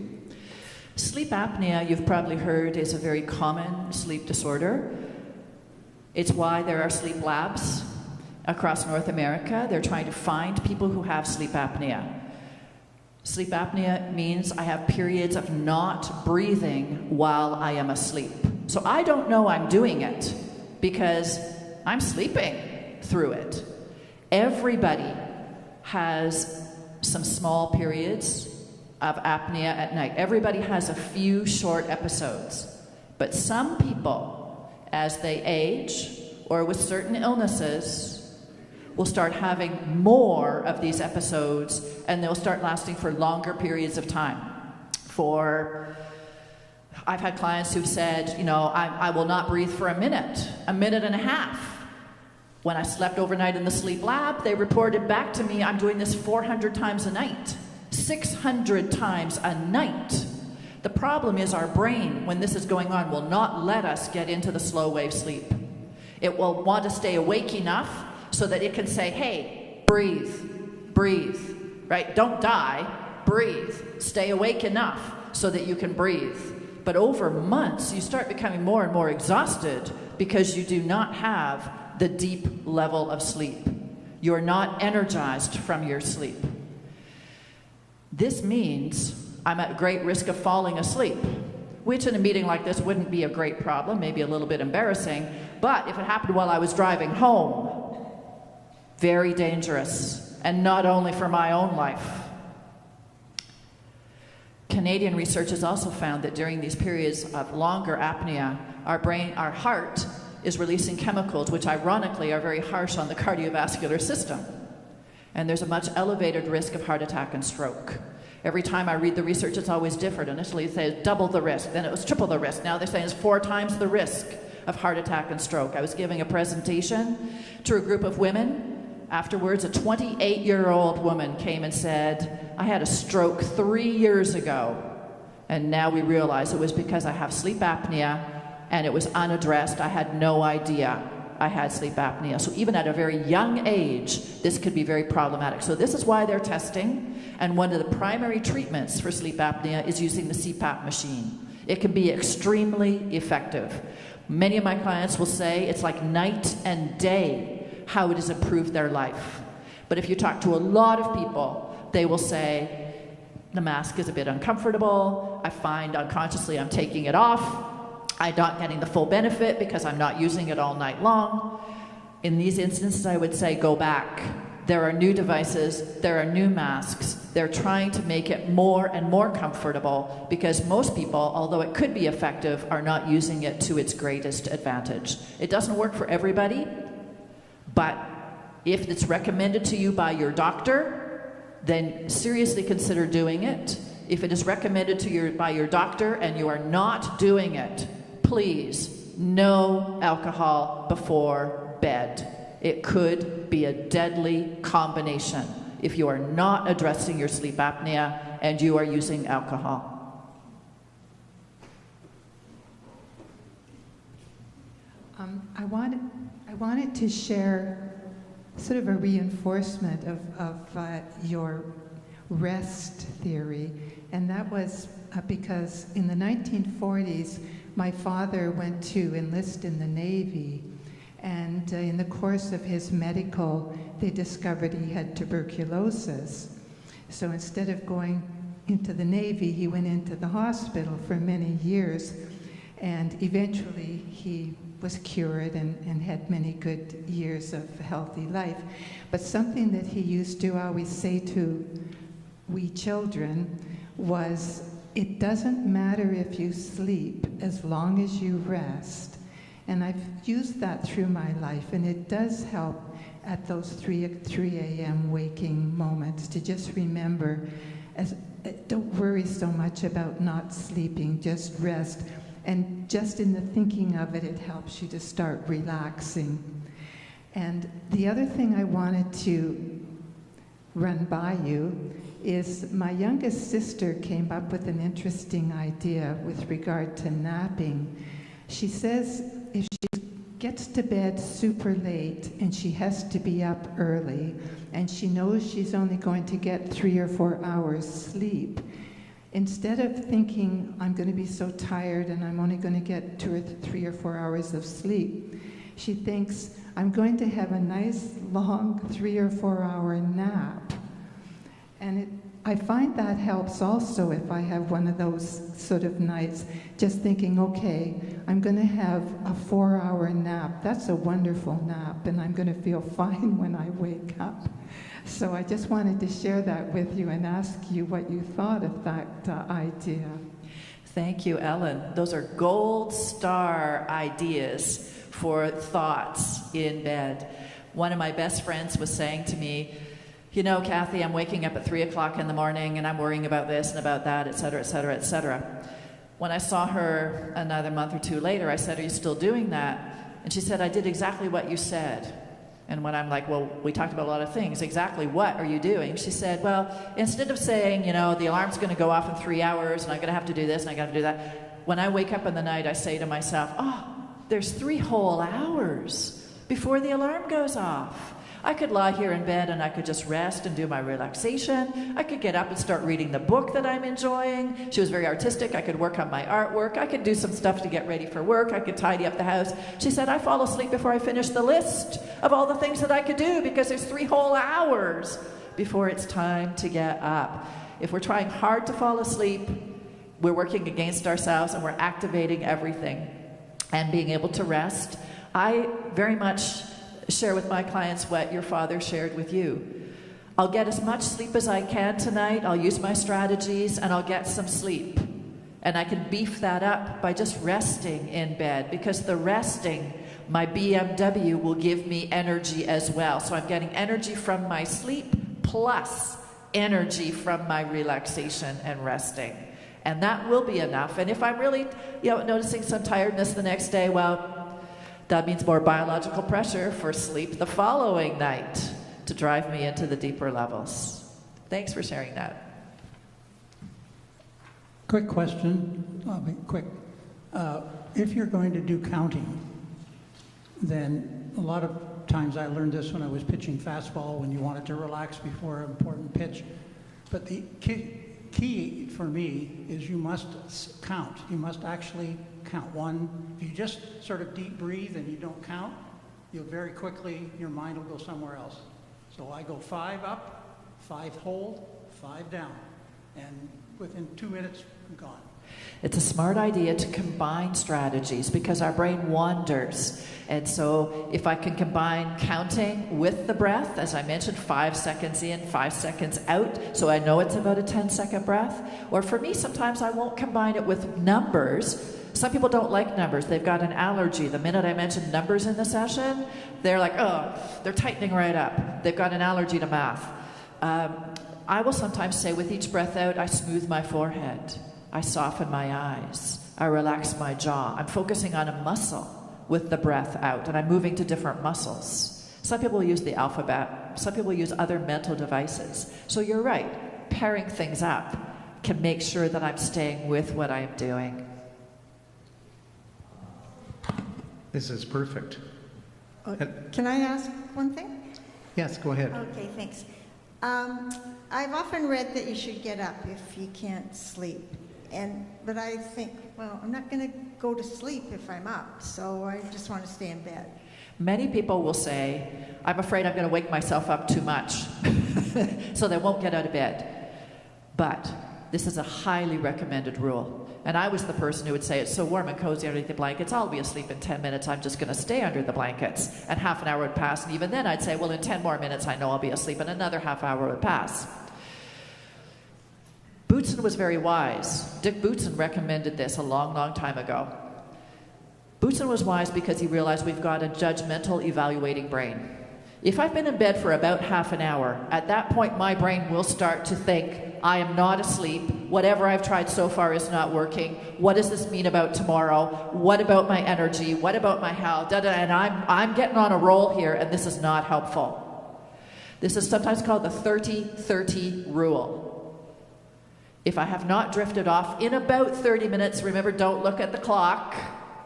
H: Sleep apnea, you've probably heard, is a very common sleep disorder. It's why there are sleep labs across North America. They're trying to find people who have sleep apnea. Sleep apnea means I have periods of not breathing while I am asleep. So I don't know I'm doing it because I'm sleeping through it. Everybody has some small periods of apnea at night. Everybody has a few short episodes. But some people, as they age or with certain illnesses, will start having more of these episodes, and they'll start lasting for longer periods of time. I've had clients who've said, I will not breathe for a minute and a half. When I slept overnight in the sleep lab, they reported back to me, I'm doing this 400 times a night, 600 times a night. The problem is our brain, when this is going on, will not let us get into the slow wave sleep. It will want to stay awake enough so that it can say, hey, breathe, right? Don't die, breathe. Stay awake enough so that you can breathe. But over months, you start becoming more and more exhausted because you do not have the deep level of sleep. You're not energized from your sleep. This means I'm at great risk of falling asleep, which in a meeting like this wouldn't be a great problem, maybe a little bit embarrassing, but if it happened while I was driving home, very dangerous, and not only for my own life. Canadian research has also found that during these periods of longer apnea, our heart is releasing chemicals which ironically are very harsh on the cardiovascular system. And there's a much elevated risk of heart attack and stroke. Every time I read the research, it's always different. Initially it says double the risk, then it was triple the risk. Now they're saying it's 4 times the risk of heart attack and stroke. I was giving a presentation to a group of women. Afterwards, a 28-year-old woman came and said, I had a stroke 3 years ago, and now we realize it was because I have sleep apnea, and it was unaddressed. I had no idea I had sleep apnea. So even at a very young age, this could be very problematic. So this is why they're testing. And one of the primary treatments for sleep apnea is using the CPAP machine. It can be extremely effective. Many of my clients will say it's like night and day how it has improved their life. But if you talk to a lot of people, they will say, the mask is a bit uncomfortable. I find unconsciously I'm taking it off. I'm not getting the full benefit because I'm not using it all night long. In these instances, I would say go back. There are new devices, there are new masks. They're trying to make it more and more comfortable because most people, although it could be effective, are not using it to its greatest advantage. It doesn't work for everybody, but if it's recommended to you by your doctor, then seriously consider doing it. If it is recommended to you by your doctor and you are not doing it, please, no alcohol before bed. It could be a deadly combination if you are not addressing your sleep apnea and you are using alcohol.
G: I wanted to share sort of a reinforcement of your rest theory, and that was because in the 1940s, my father went to enlist in the Navy, and in the course of his medical, they discovered he had tuberculosis. So instead of going into the Navy, he went into the hospital for many years, and eventually he was cured and had many good years of healthy life. But something that he used to always say to we children was, it doesn't matter if you sleep as long as you rest. And I've used that through my life, and it does help at those 3 a.m. waking moments to just remember, don't worry so much about not sleeping, just rest. And just in the thinking of it, it helps you to start relaxing. And the other thing I wanted to run by you is my youngest sister came up with an interesting idea with regard to napping. She says if she gets to bed super late and she has to be up early and she knows she's only going to get 3 or 4 hours sleep, instead of thinking I'm going to be so tired and I'm only going to get 2 or 3 or 4 hours of sleep, she thinks I'm going to have a nice long 3 or 4 hour nap. And I find that helps also if I have one of those sort of nights, just thinking, okay, I'm going to have a 4-hour nap. That's a wonderful nap, and I'm going to feel fine when I wake up. So I just wanted to share that with you and ask you what you thought of that idea.
H: Thank you, Ellen. Those are gold star ideas for thoughts in bed. One of my best friends was saying to me, you know, Kathy, I'm waking up at 3 o'clock in the morning and I'm worrying about this and about that, et cetera, et cetera, et cetera. When I saw her another month or two later, I said, are you still doing that? And she said, I did exactly what you said. And when I'm like, well, we talked about a lot of things. Exactly what are you doing? She said, well, instead of saying, you know, the alarm's going to go off in 3 hours and I'm going to have to do this and I got to do that, when I wake up in the night, I say to myself, oh, there's 3 whole hours before the alarm goes off. I could lie here in bed and I could just rest and do my relaxation. I could get up and start reading the book that I'm enjoying. She was very artistic. I could work on my artwork. I could do some stuff to get ready for work. I could tidy up the house. She said, I fall asleep before I finish the list of all the things that I could do because there's 3 whole hours before it's time to get up. If we're trying hard to fall asleep, we're working against ourselves and we're activating everything. And being able to rest, I very much share with my clients what your father shared with you. I'll get as much sleep as I can tonight, I'll use my strategies, and I'll get some sleep. And I can beef that up by just resting in bed, because the resting, my BMW, will give me energy as well. So I'm getting energy from my sleep plus energy from my relaxation and resting. And that will be enough. And if I'm really, noticing some tiredness the next day, well, that means more biological pressure for sleep the following night to drive me into the deeper levels. Thanks for sharing that.
M: Quick question, quick. If you're going to do counting, then a lot of times I learned this when I was pitching fastball, when you wanted to relax before an important pitch. But the key for me is you must count. You must actually count. One, if you just sort of deep breathe and you don't count, you'll very quickly, your mind will go somewhere else. So I go 5 up, 5 hold, 5 down. And within 2 minutes, I'm gone.
H: It's a smart idea to combine strategies because our brain wanders. And so if I can combine counting with the breath, as I mentioned, 5 seconds in, 5 seconds out, so I know it's about a 10-second breath. Or for me, sometimes I won't combine it with numbers. Some people don't like numbers. They've got an allergy. The minute I mention numbers in the session, they're like, oh, they're tightening right up. They've got an allergy to math. I will sometimes say with each breath out, I smooth my forehead. I soften my eyes. I relax my jaw. I'm focusing on a muscle with the breath out, and I'm moving to different muscles. Some people use the alphabet. Some people use other mental devices. So you're right. Pairing things up can make sure that I'm staying with what I'm doing.
A: This is perfect.
N: Can I ask one thing?
A: Yes, go ahead.
N: Okay, thanks. I've often read that you should get up if you can't sleep. But I think, well, I'm not going to go to sleep if I'm up, so I just want to stay in bed.
H: Many people will say, I'm afraid I'm going to wake myself up too much, so they won't get out of bed. But this is a highly recommended rule. And I was the person who would say, it's so warm and cozy underneath the blankets, I'll be asleep in 10 minutes, I'm just going to stay under the blankets. And half an hour would pass, and even then I'd say, well, in 10 more minutes I know I'll be asleep, and another half hour would pass. Boutsen was very wise. Dick Boutsen recommended this a long, long time ago. Boutsen was wise because he realized we've got a judgmental, evaluating brain. If I've been in bed for about half an hour, at that point my brain will start to think, I am not asleep. Whatever I've tried so far is not working. What does this mean about tomorrow? What about my energy? What about my health? And I'm getting on a roll here, and this is not helpful. This is sometimes called the 30-30 rule. If I have not drifted off in about 30 minutes, remember, don't look at the clock.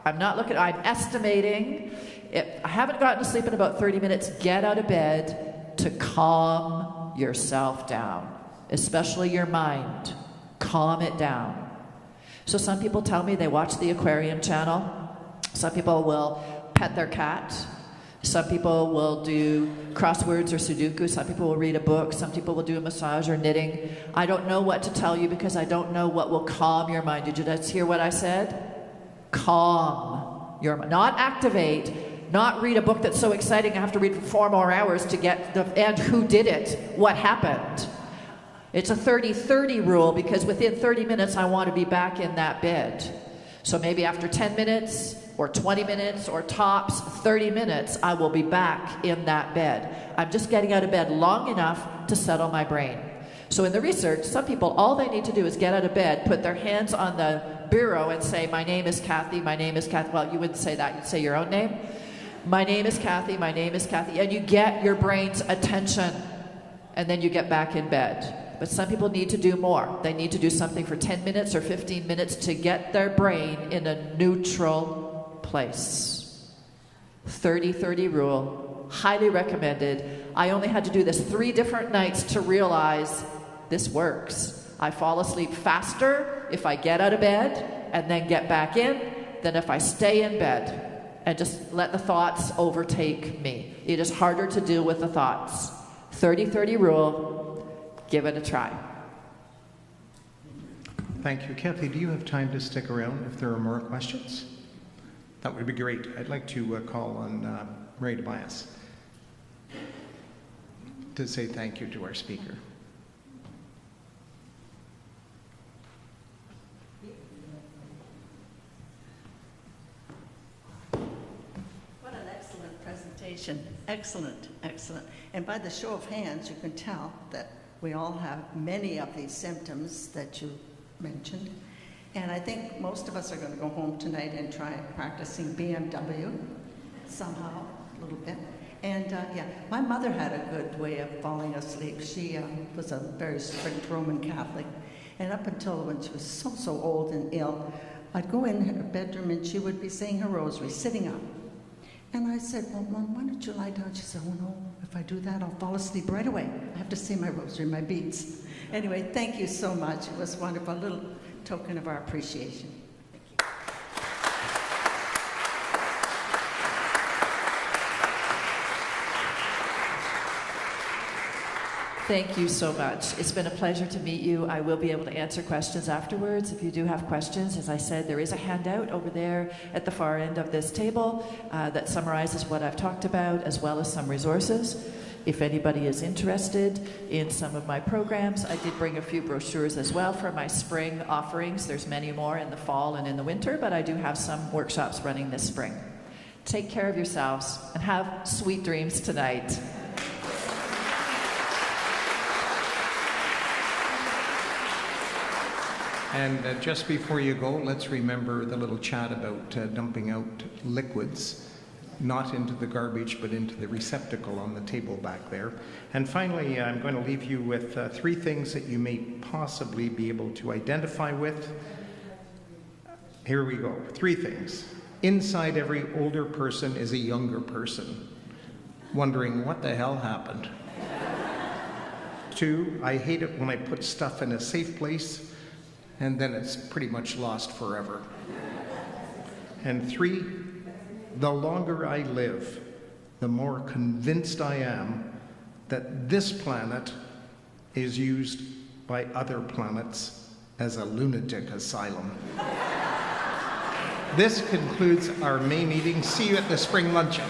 H: I'm estimating. If I haven't gotten to sleep in about 30 minutes, get out of bed to calm yourself down, especially your mind. Calm it down. So some people tell me they watch the aquarium channel. Some people will pet their cat. Some people will do crosswords or Sudoku. Some people will read a book. Some people will do a massage or knitting. I don't know what to tell you because I don't know what will calm your mind. Did you just hear what I said? Calm your mind. Not activate. Not read a book that's so exciting I have to read for 4 more hours to get the and who did it, what happened. It's a 30-30 rule because within 30 minutes I want to be back in that bed. So maybe after 10 minutes or 20 minutes or tops 30 minutes, I will be back in that bed. I'm just getting out of bed long enough to settle my brain. So in the research, some people, all they need to do is get out of bed, put their hands on the bureau and say, my name is Kathy, my name is Kathy. Well, you wouldn't say that, you'd say your own name. My name is Kathy, my name is Kathy. And you get your brain's attention, and then you get back in bed. But some people need to do more. They need to do something for 10 minutes or 15 minutes to get their brain in a neutral place. 30-30 rule, highly recommended. I only had to do this 3 different nights to realize this works. I fall asleep faster if I get out of bed and then get back in than if I stay in bed and just let the thoughts overtake me. It is harder to deal with the thoughts. 30-30 rule. Give it a try.
A: Thank you. Kathy, do you have time to stick around if there are more questions? That would be great. I'd like to call on Ray Tobias to say thank you to our speaker.
O: What an excellent presentation. Excellent, excellent. And by the show of hands, you can tell that we all have many of these symptoms that you mentioned. And I think most of us are going to go home tonight and try practicing BMW somehow, a little bit. And yeah, my mother had a good way of falling asleep. She was a very strict Roman Catholic. And up until when she was so old and ill, I'd go in her bedroom and she would be saying her rosary, sitting up. And I said, well, Mom, why don't you lie down? She said, oh no, if I do that, I'll fall asleep right away. I have to say my rosary, my beads. Anyway, thank you so much. It was wonderful, a little token of our appreciation.
H: Thank you so much. It's been a pleasure to meet you. I will be able to answer questions afterwards. If you do have questions, as I said, there is a handout over there at the far end of this table that summarizes what I've talked about, as well as some resources. If anybody is interested in some of my programs, I did bring a few brochures as well for my spring offerings. There's many more in the fall and in the winter, but I do have some workshops running this spring. Take care of yourselves and have sweet dreams tonight.
A: And just before you go, let's remember the little chat about dumping out liquids, not into the garbage, but into the receptacle on the table back there. And finally, I'm going to leave you with 3 things that you may possibly be able to identify with. Here we go. 3 things. Inside every older person is a younger person, wondering what the hell happened. 2, I hate it when I put stuff in a safe place and then it's pretty much lost forever. And 3, the longer I live, the more convinced I am that this planet is used by other planets as a lunatic asylum. This concludes our May meeting. See you at the spring luncheon.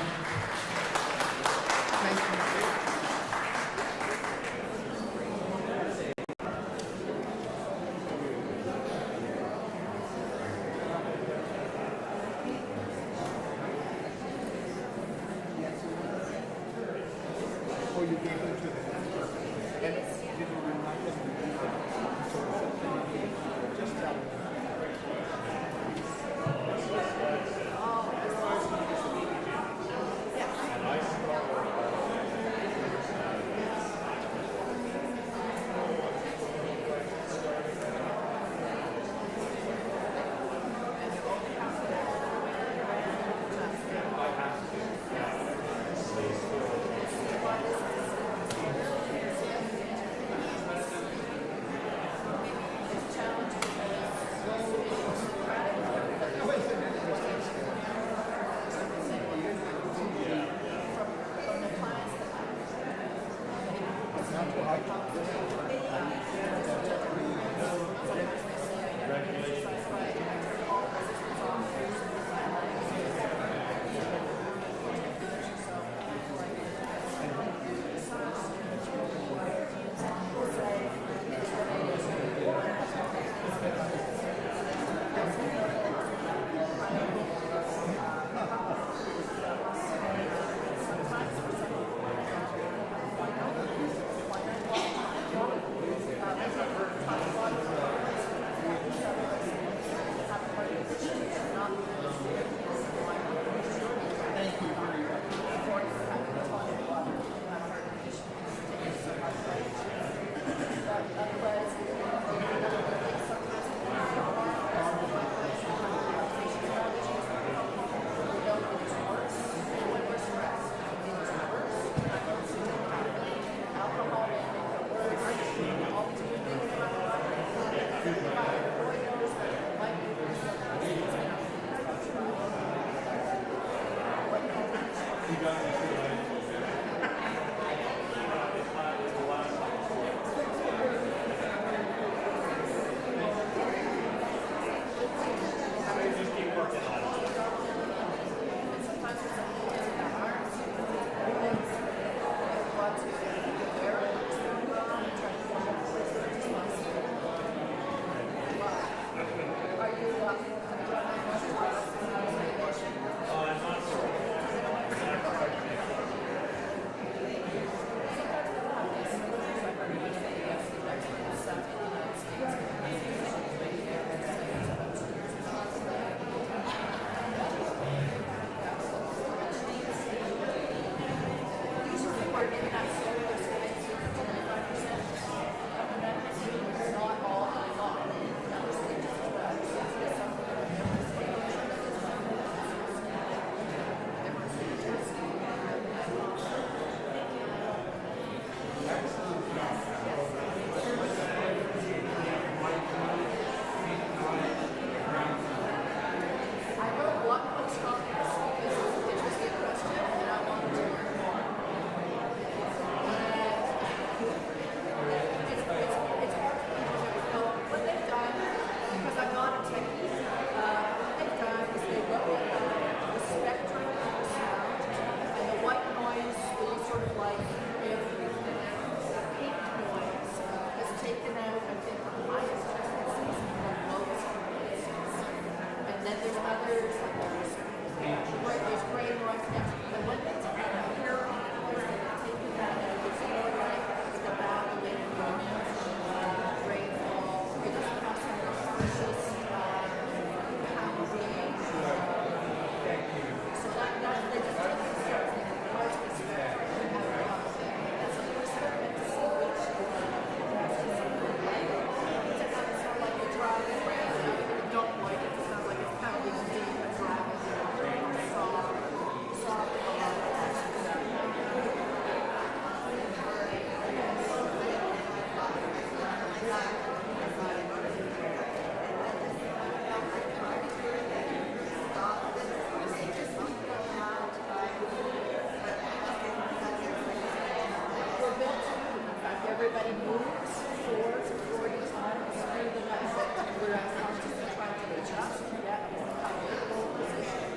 P: moves 4 to 40 times through the night, whereas I'm just trying to adjust to get in a comfortable position.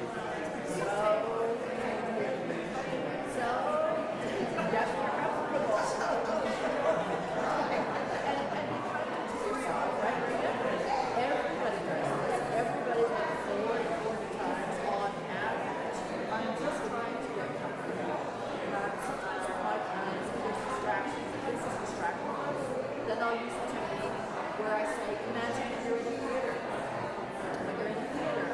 P: So, get more comfortable. And be kind to yourself, right? Remember, everybody does this. Everybody does 4 to 40 times on average. I'm just trying to get comfortable. Sometimes with my clients, if there's distractions, if this is distracting, then I'll use a technique where I say, imagine if you're in a theater. When you're in a theater,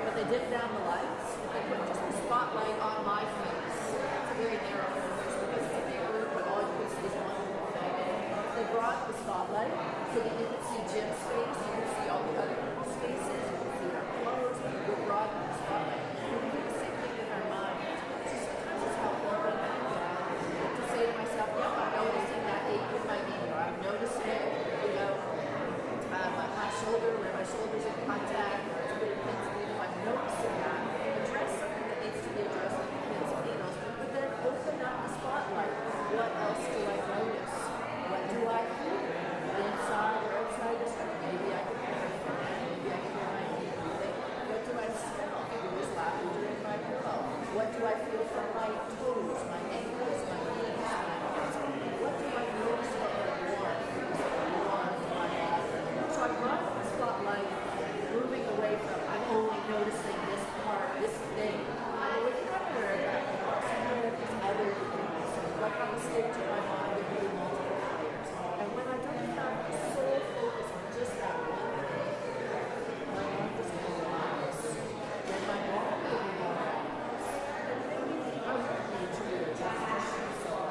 P: but they dim down the lights, if they put just the spotlight on my face, it's a very narrow focus because it's a theater, but all you can see is one little thing. They brought the spotlight so that you can see Jim's face, you can see all the other people's faces, you can see their clothes, we brought the spotlight. And we do the same thing in our mind. So sometimes it's helpful to say to myself, yep, I'm noticing that ache in my knee, or I'm noticing, my shoulder, where my shoulder's in contact, or it's a bit of pins and needles. I'm noticing that. Address something that needs to be addressed, like pins and needles, but then open up the spotlight. What else do I notice? What do I hear? Inside or outside this room? Maybe I can hear my fan. Maybe I can hear my knee breathing. What do I smell? Maybe there's lavender in my pillow. What do I feel from my toes, my ankles, my knees, my hips? What do I notice that I want? So I brought the spotlight, moving away from I'm only noticing this part, this thing. I'm looking everywhere that some of these other things. What comes into my mind would be multiple layers. And when I don't have the sole focus on just that one thing, my mind is more relaxed. Then my body will be more relaxed. And maybe I won't need to readjust. So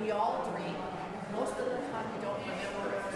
P: We all dream. Most of the time we don't remember it.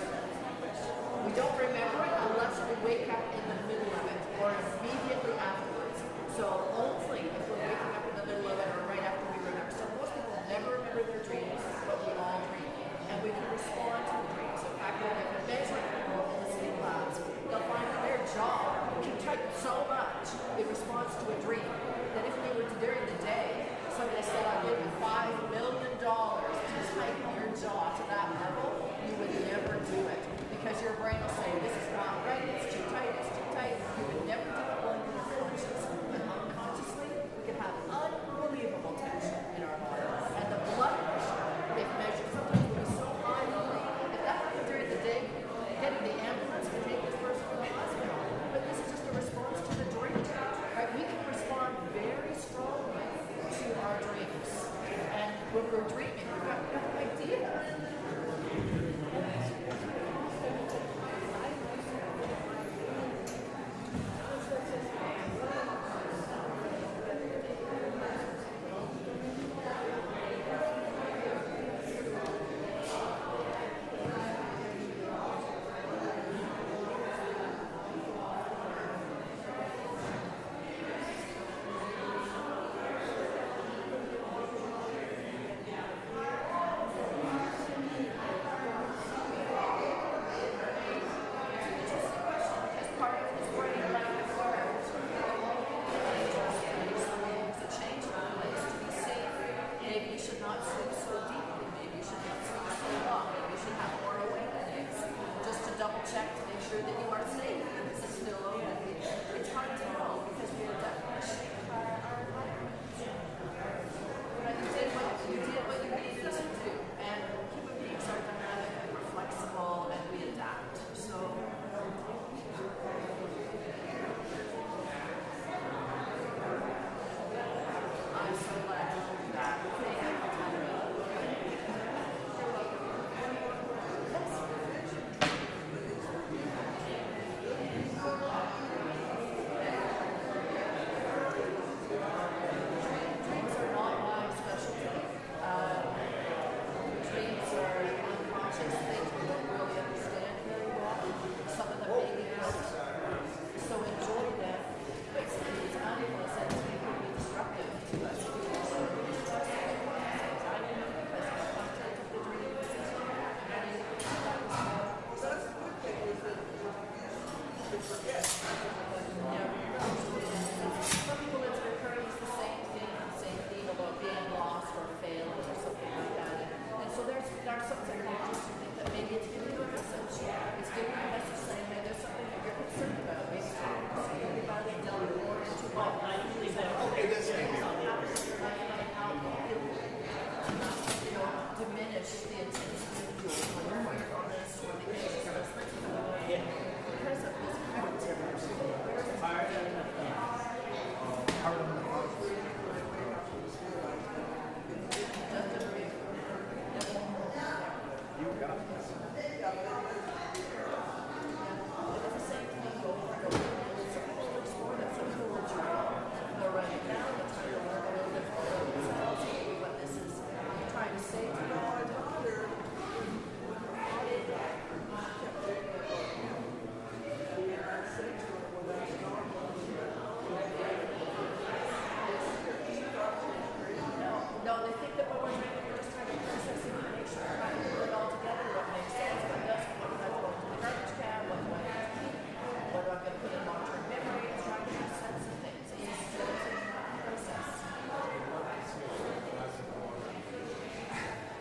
P: We don't remember it unless we wake up in the middle of it or immediately afterwards. So only if we're waking up in the middle of it or right after we remember. So most people never remember their dreams, but we all dream. And we can respond to the dreams. In fact, if a measure people in the sleep labs, they'll find that their jaw can type so much in response to a dream that if they were to, during the day, somebody said, I'll give you $5 million to tighten your jaw to that level, you would never do it. Because your brain will say, this is not right, it's too tight, it's too tight. You would never do it when you're conscious. But unconsciously, we can have unbelievable tension in our body. And the blood pressure, if measured, sometimes will be so high. If that happened during the day, getting the ambulance to take this person to the hospital. But this is just a response to the dream. Right? We can respond very strongly to our dreams. And when we're dreaming, we've got no idea.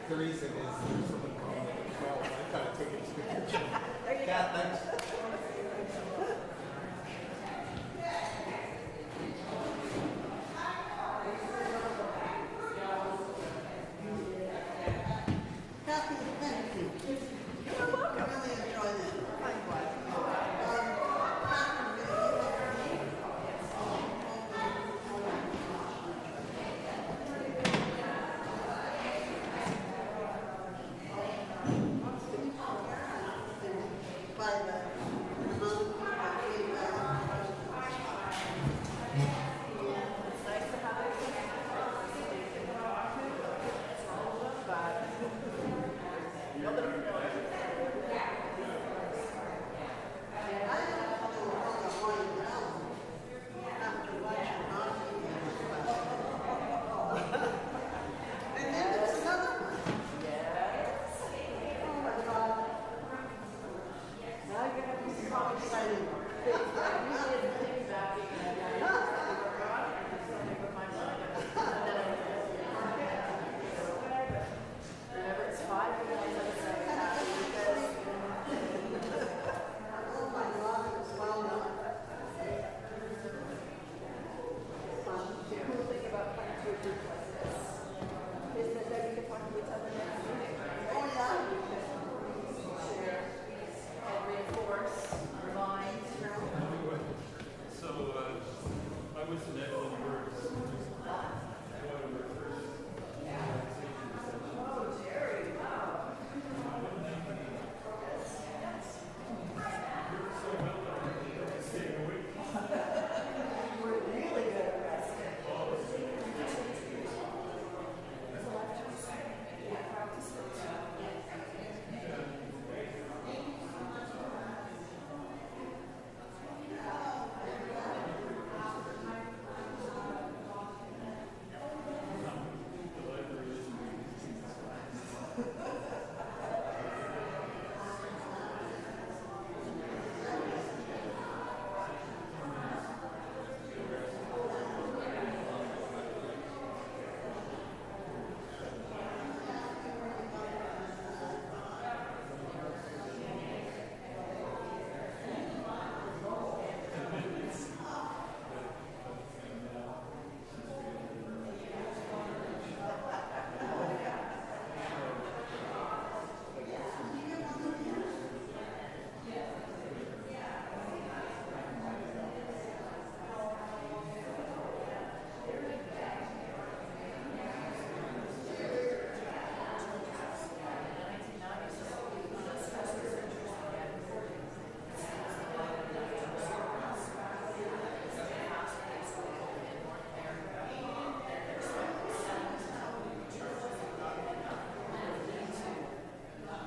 B: The reason is there's someone calling it 12. I thought I'd take it to the kitchen.
P: There you
B: Yeah,
P: go.
B: thanks.
E: Kathy, thank you.
P: You're welcome.
E: Really enjoyed it.
P: Likewise.
E: By the amount of people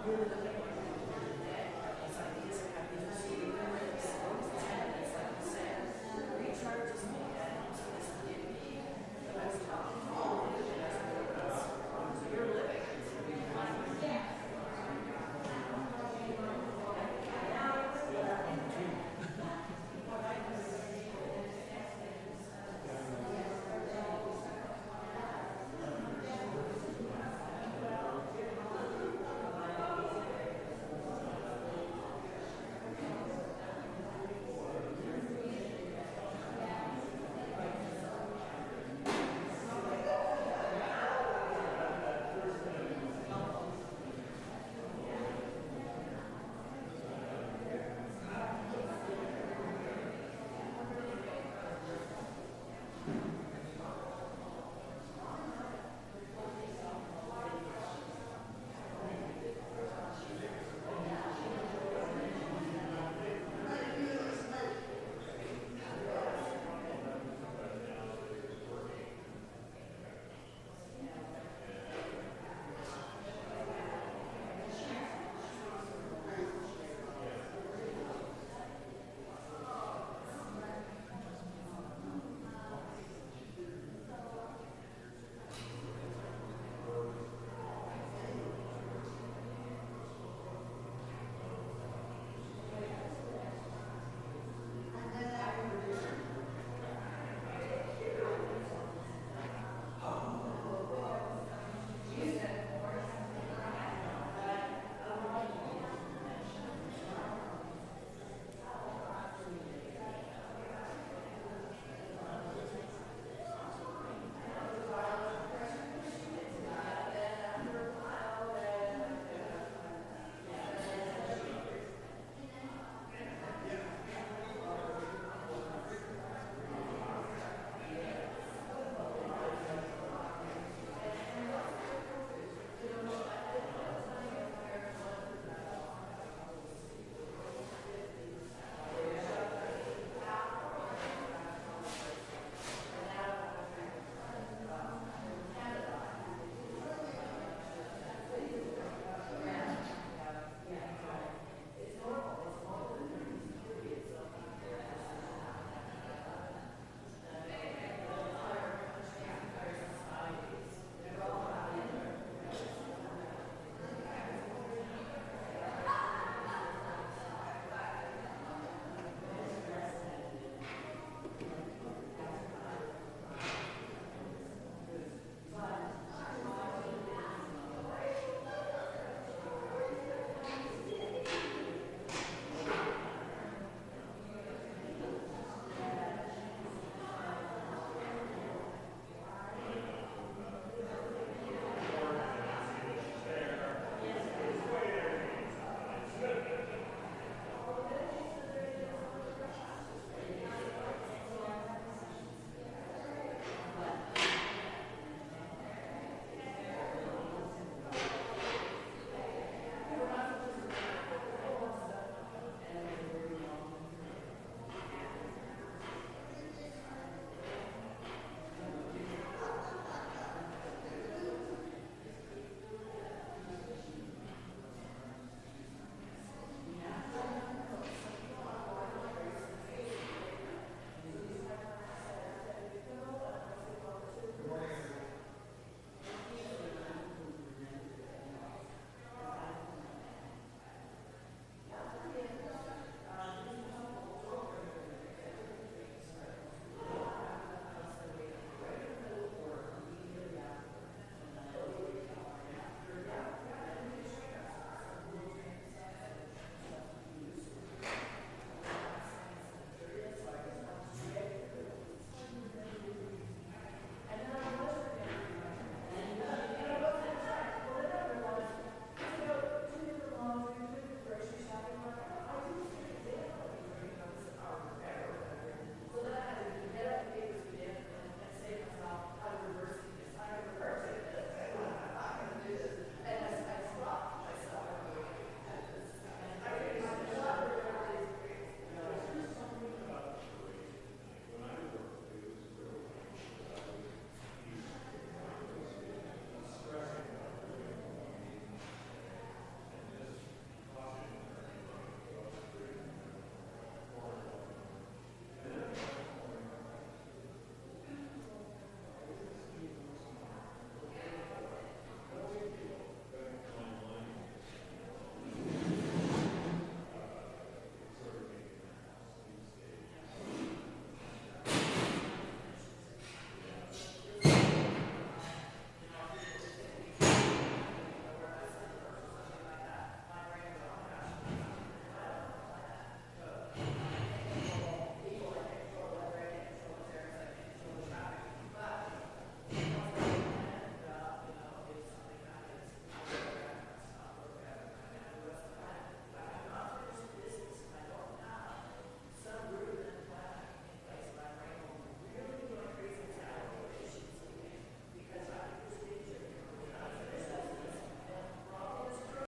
P: really the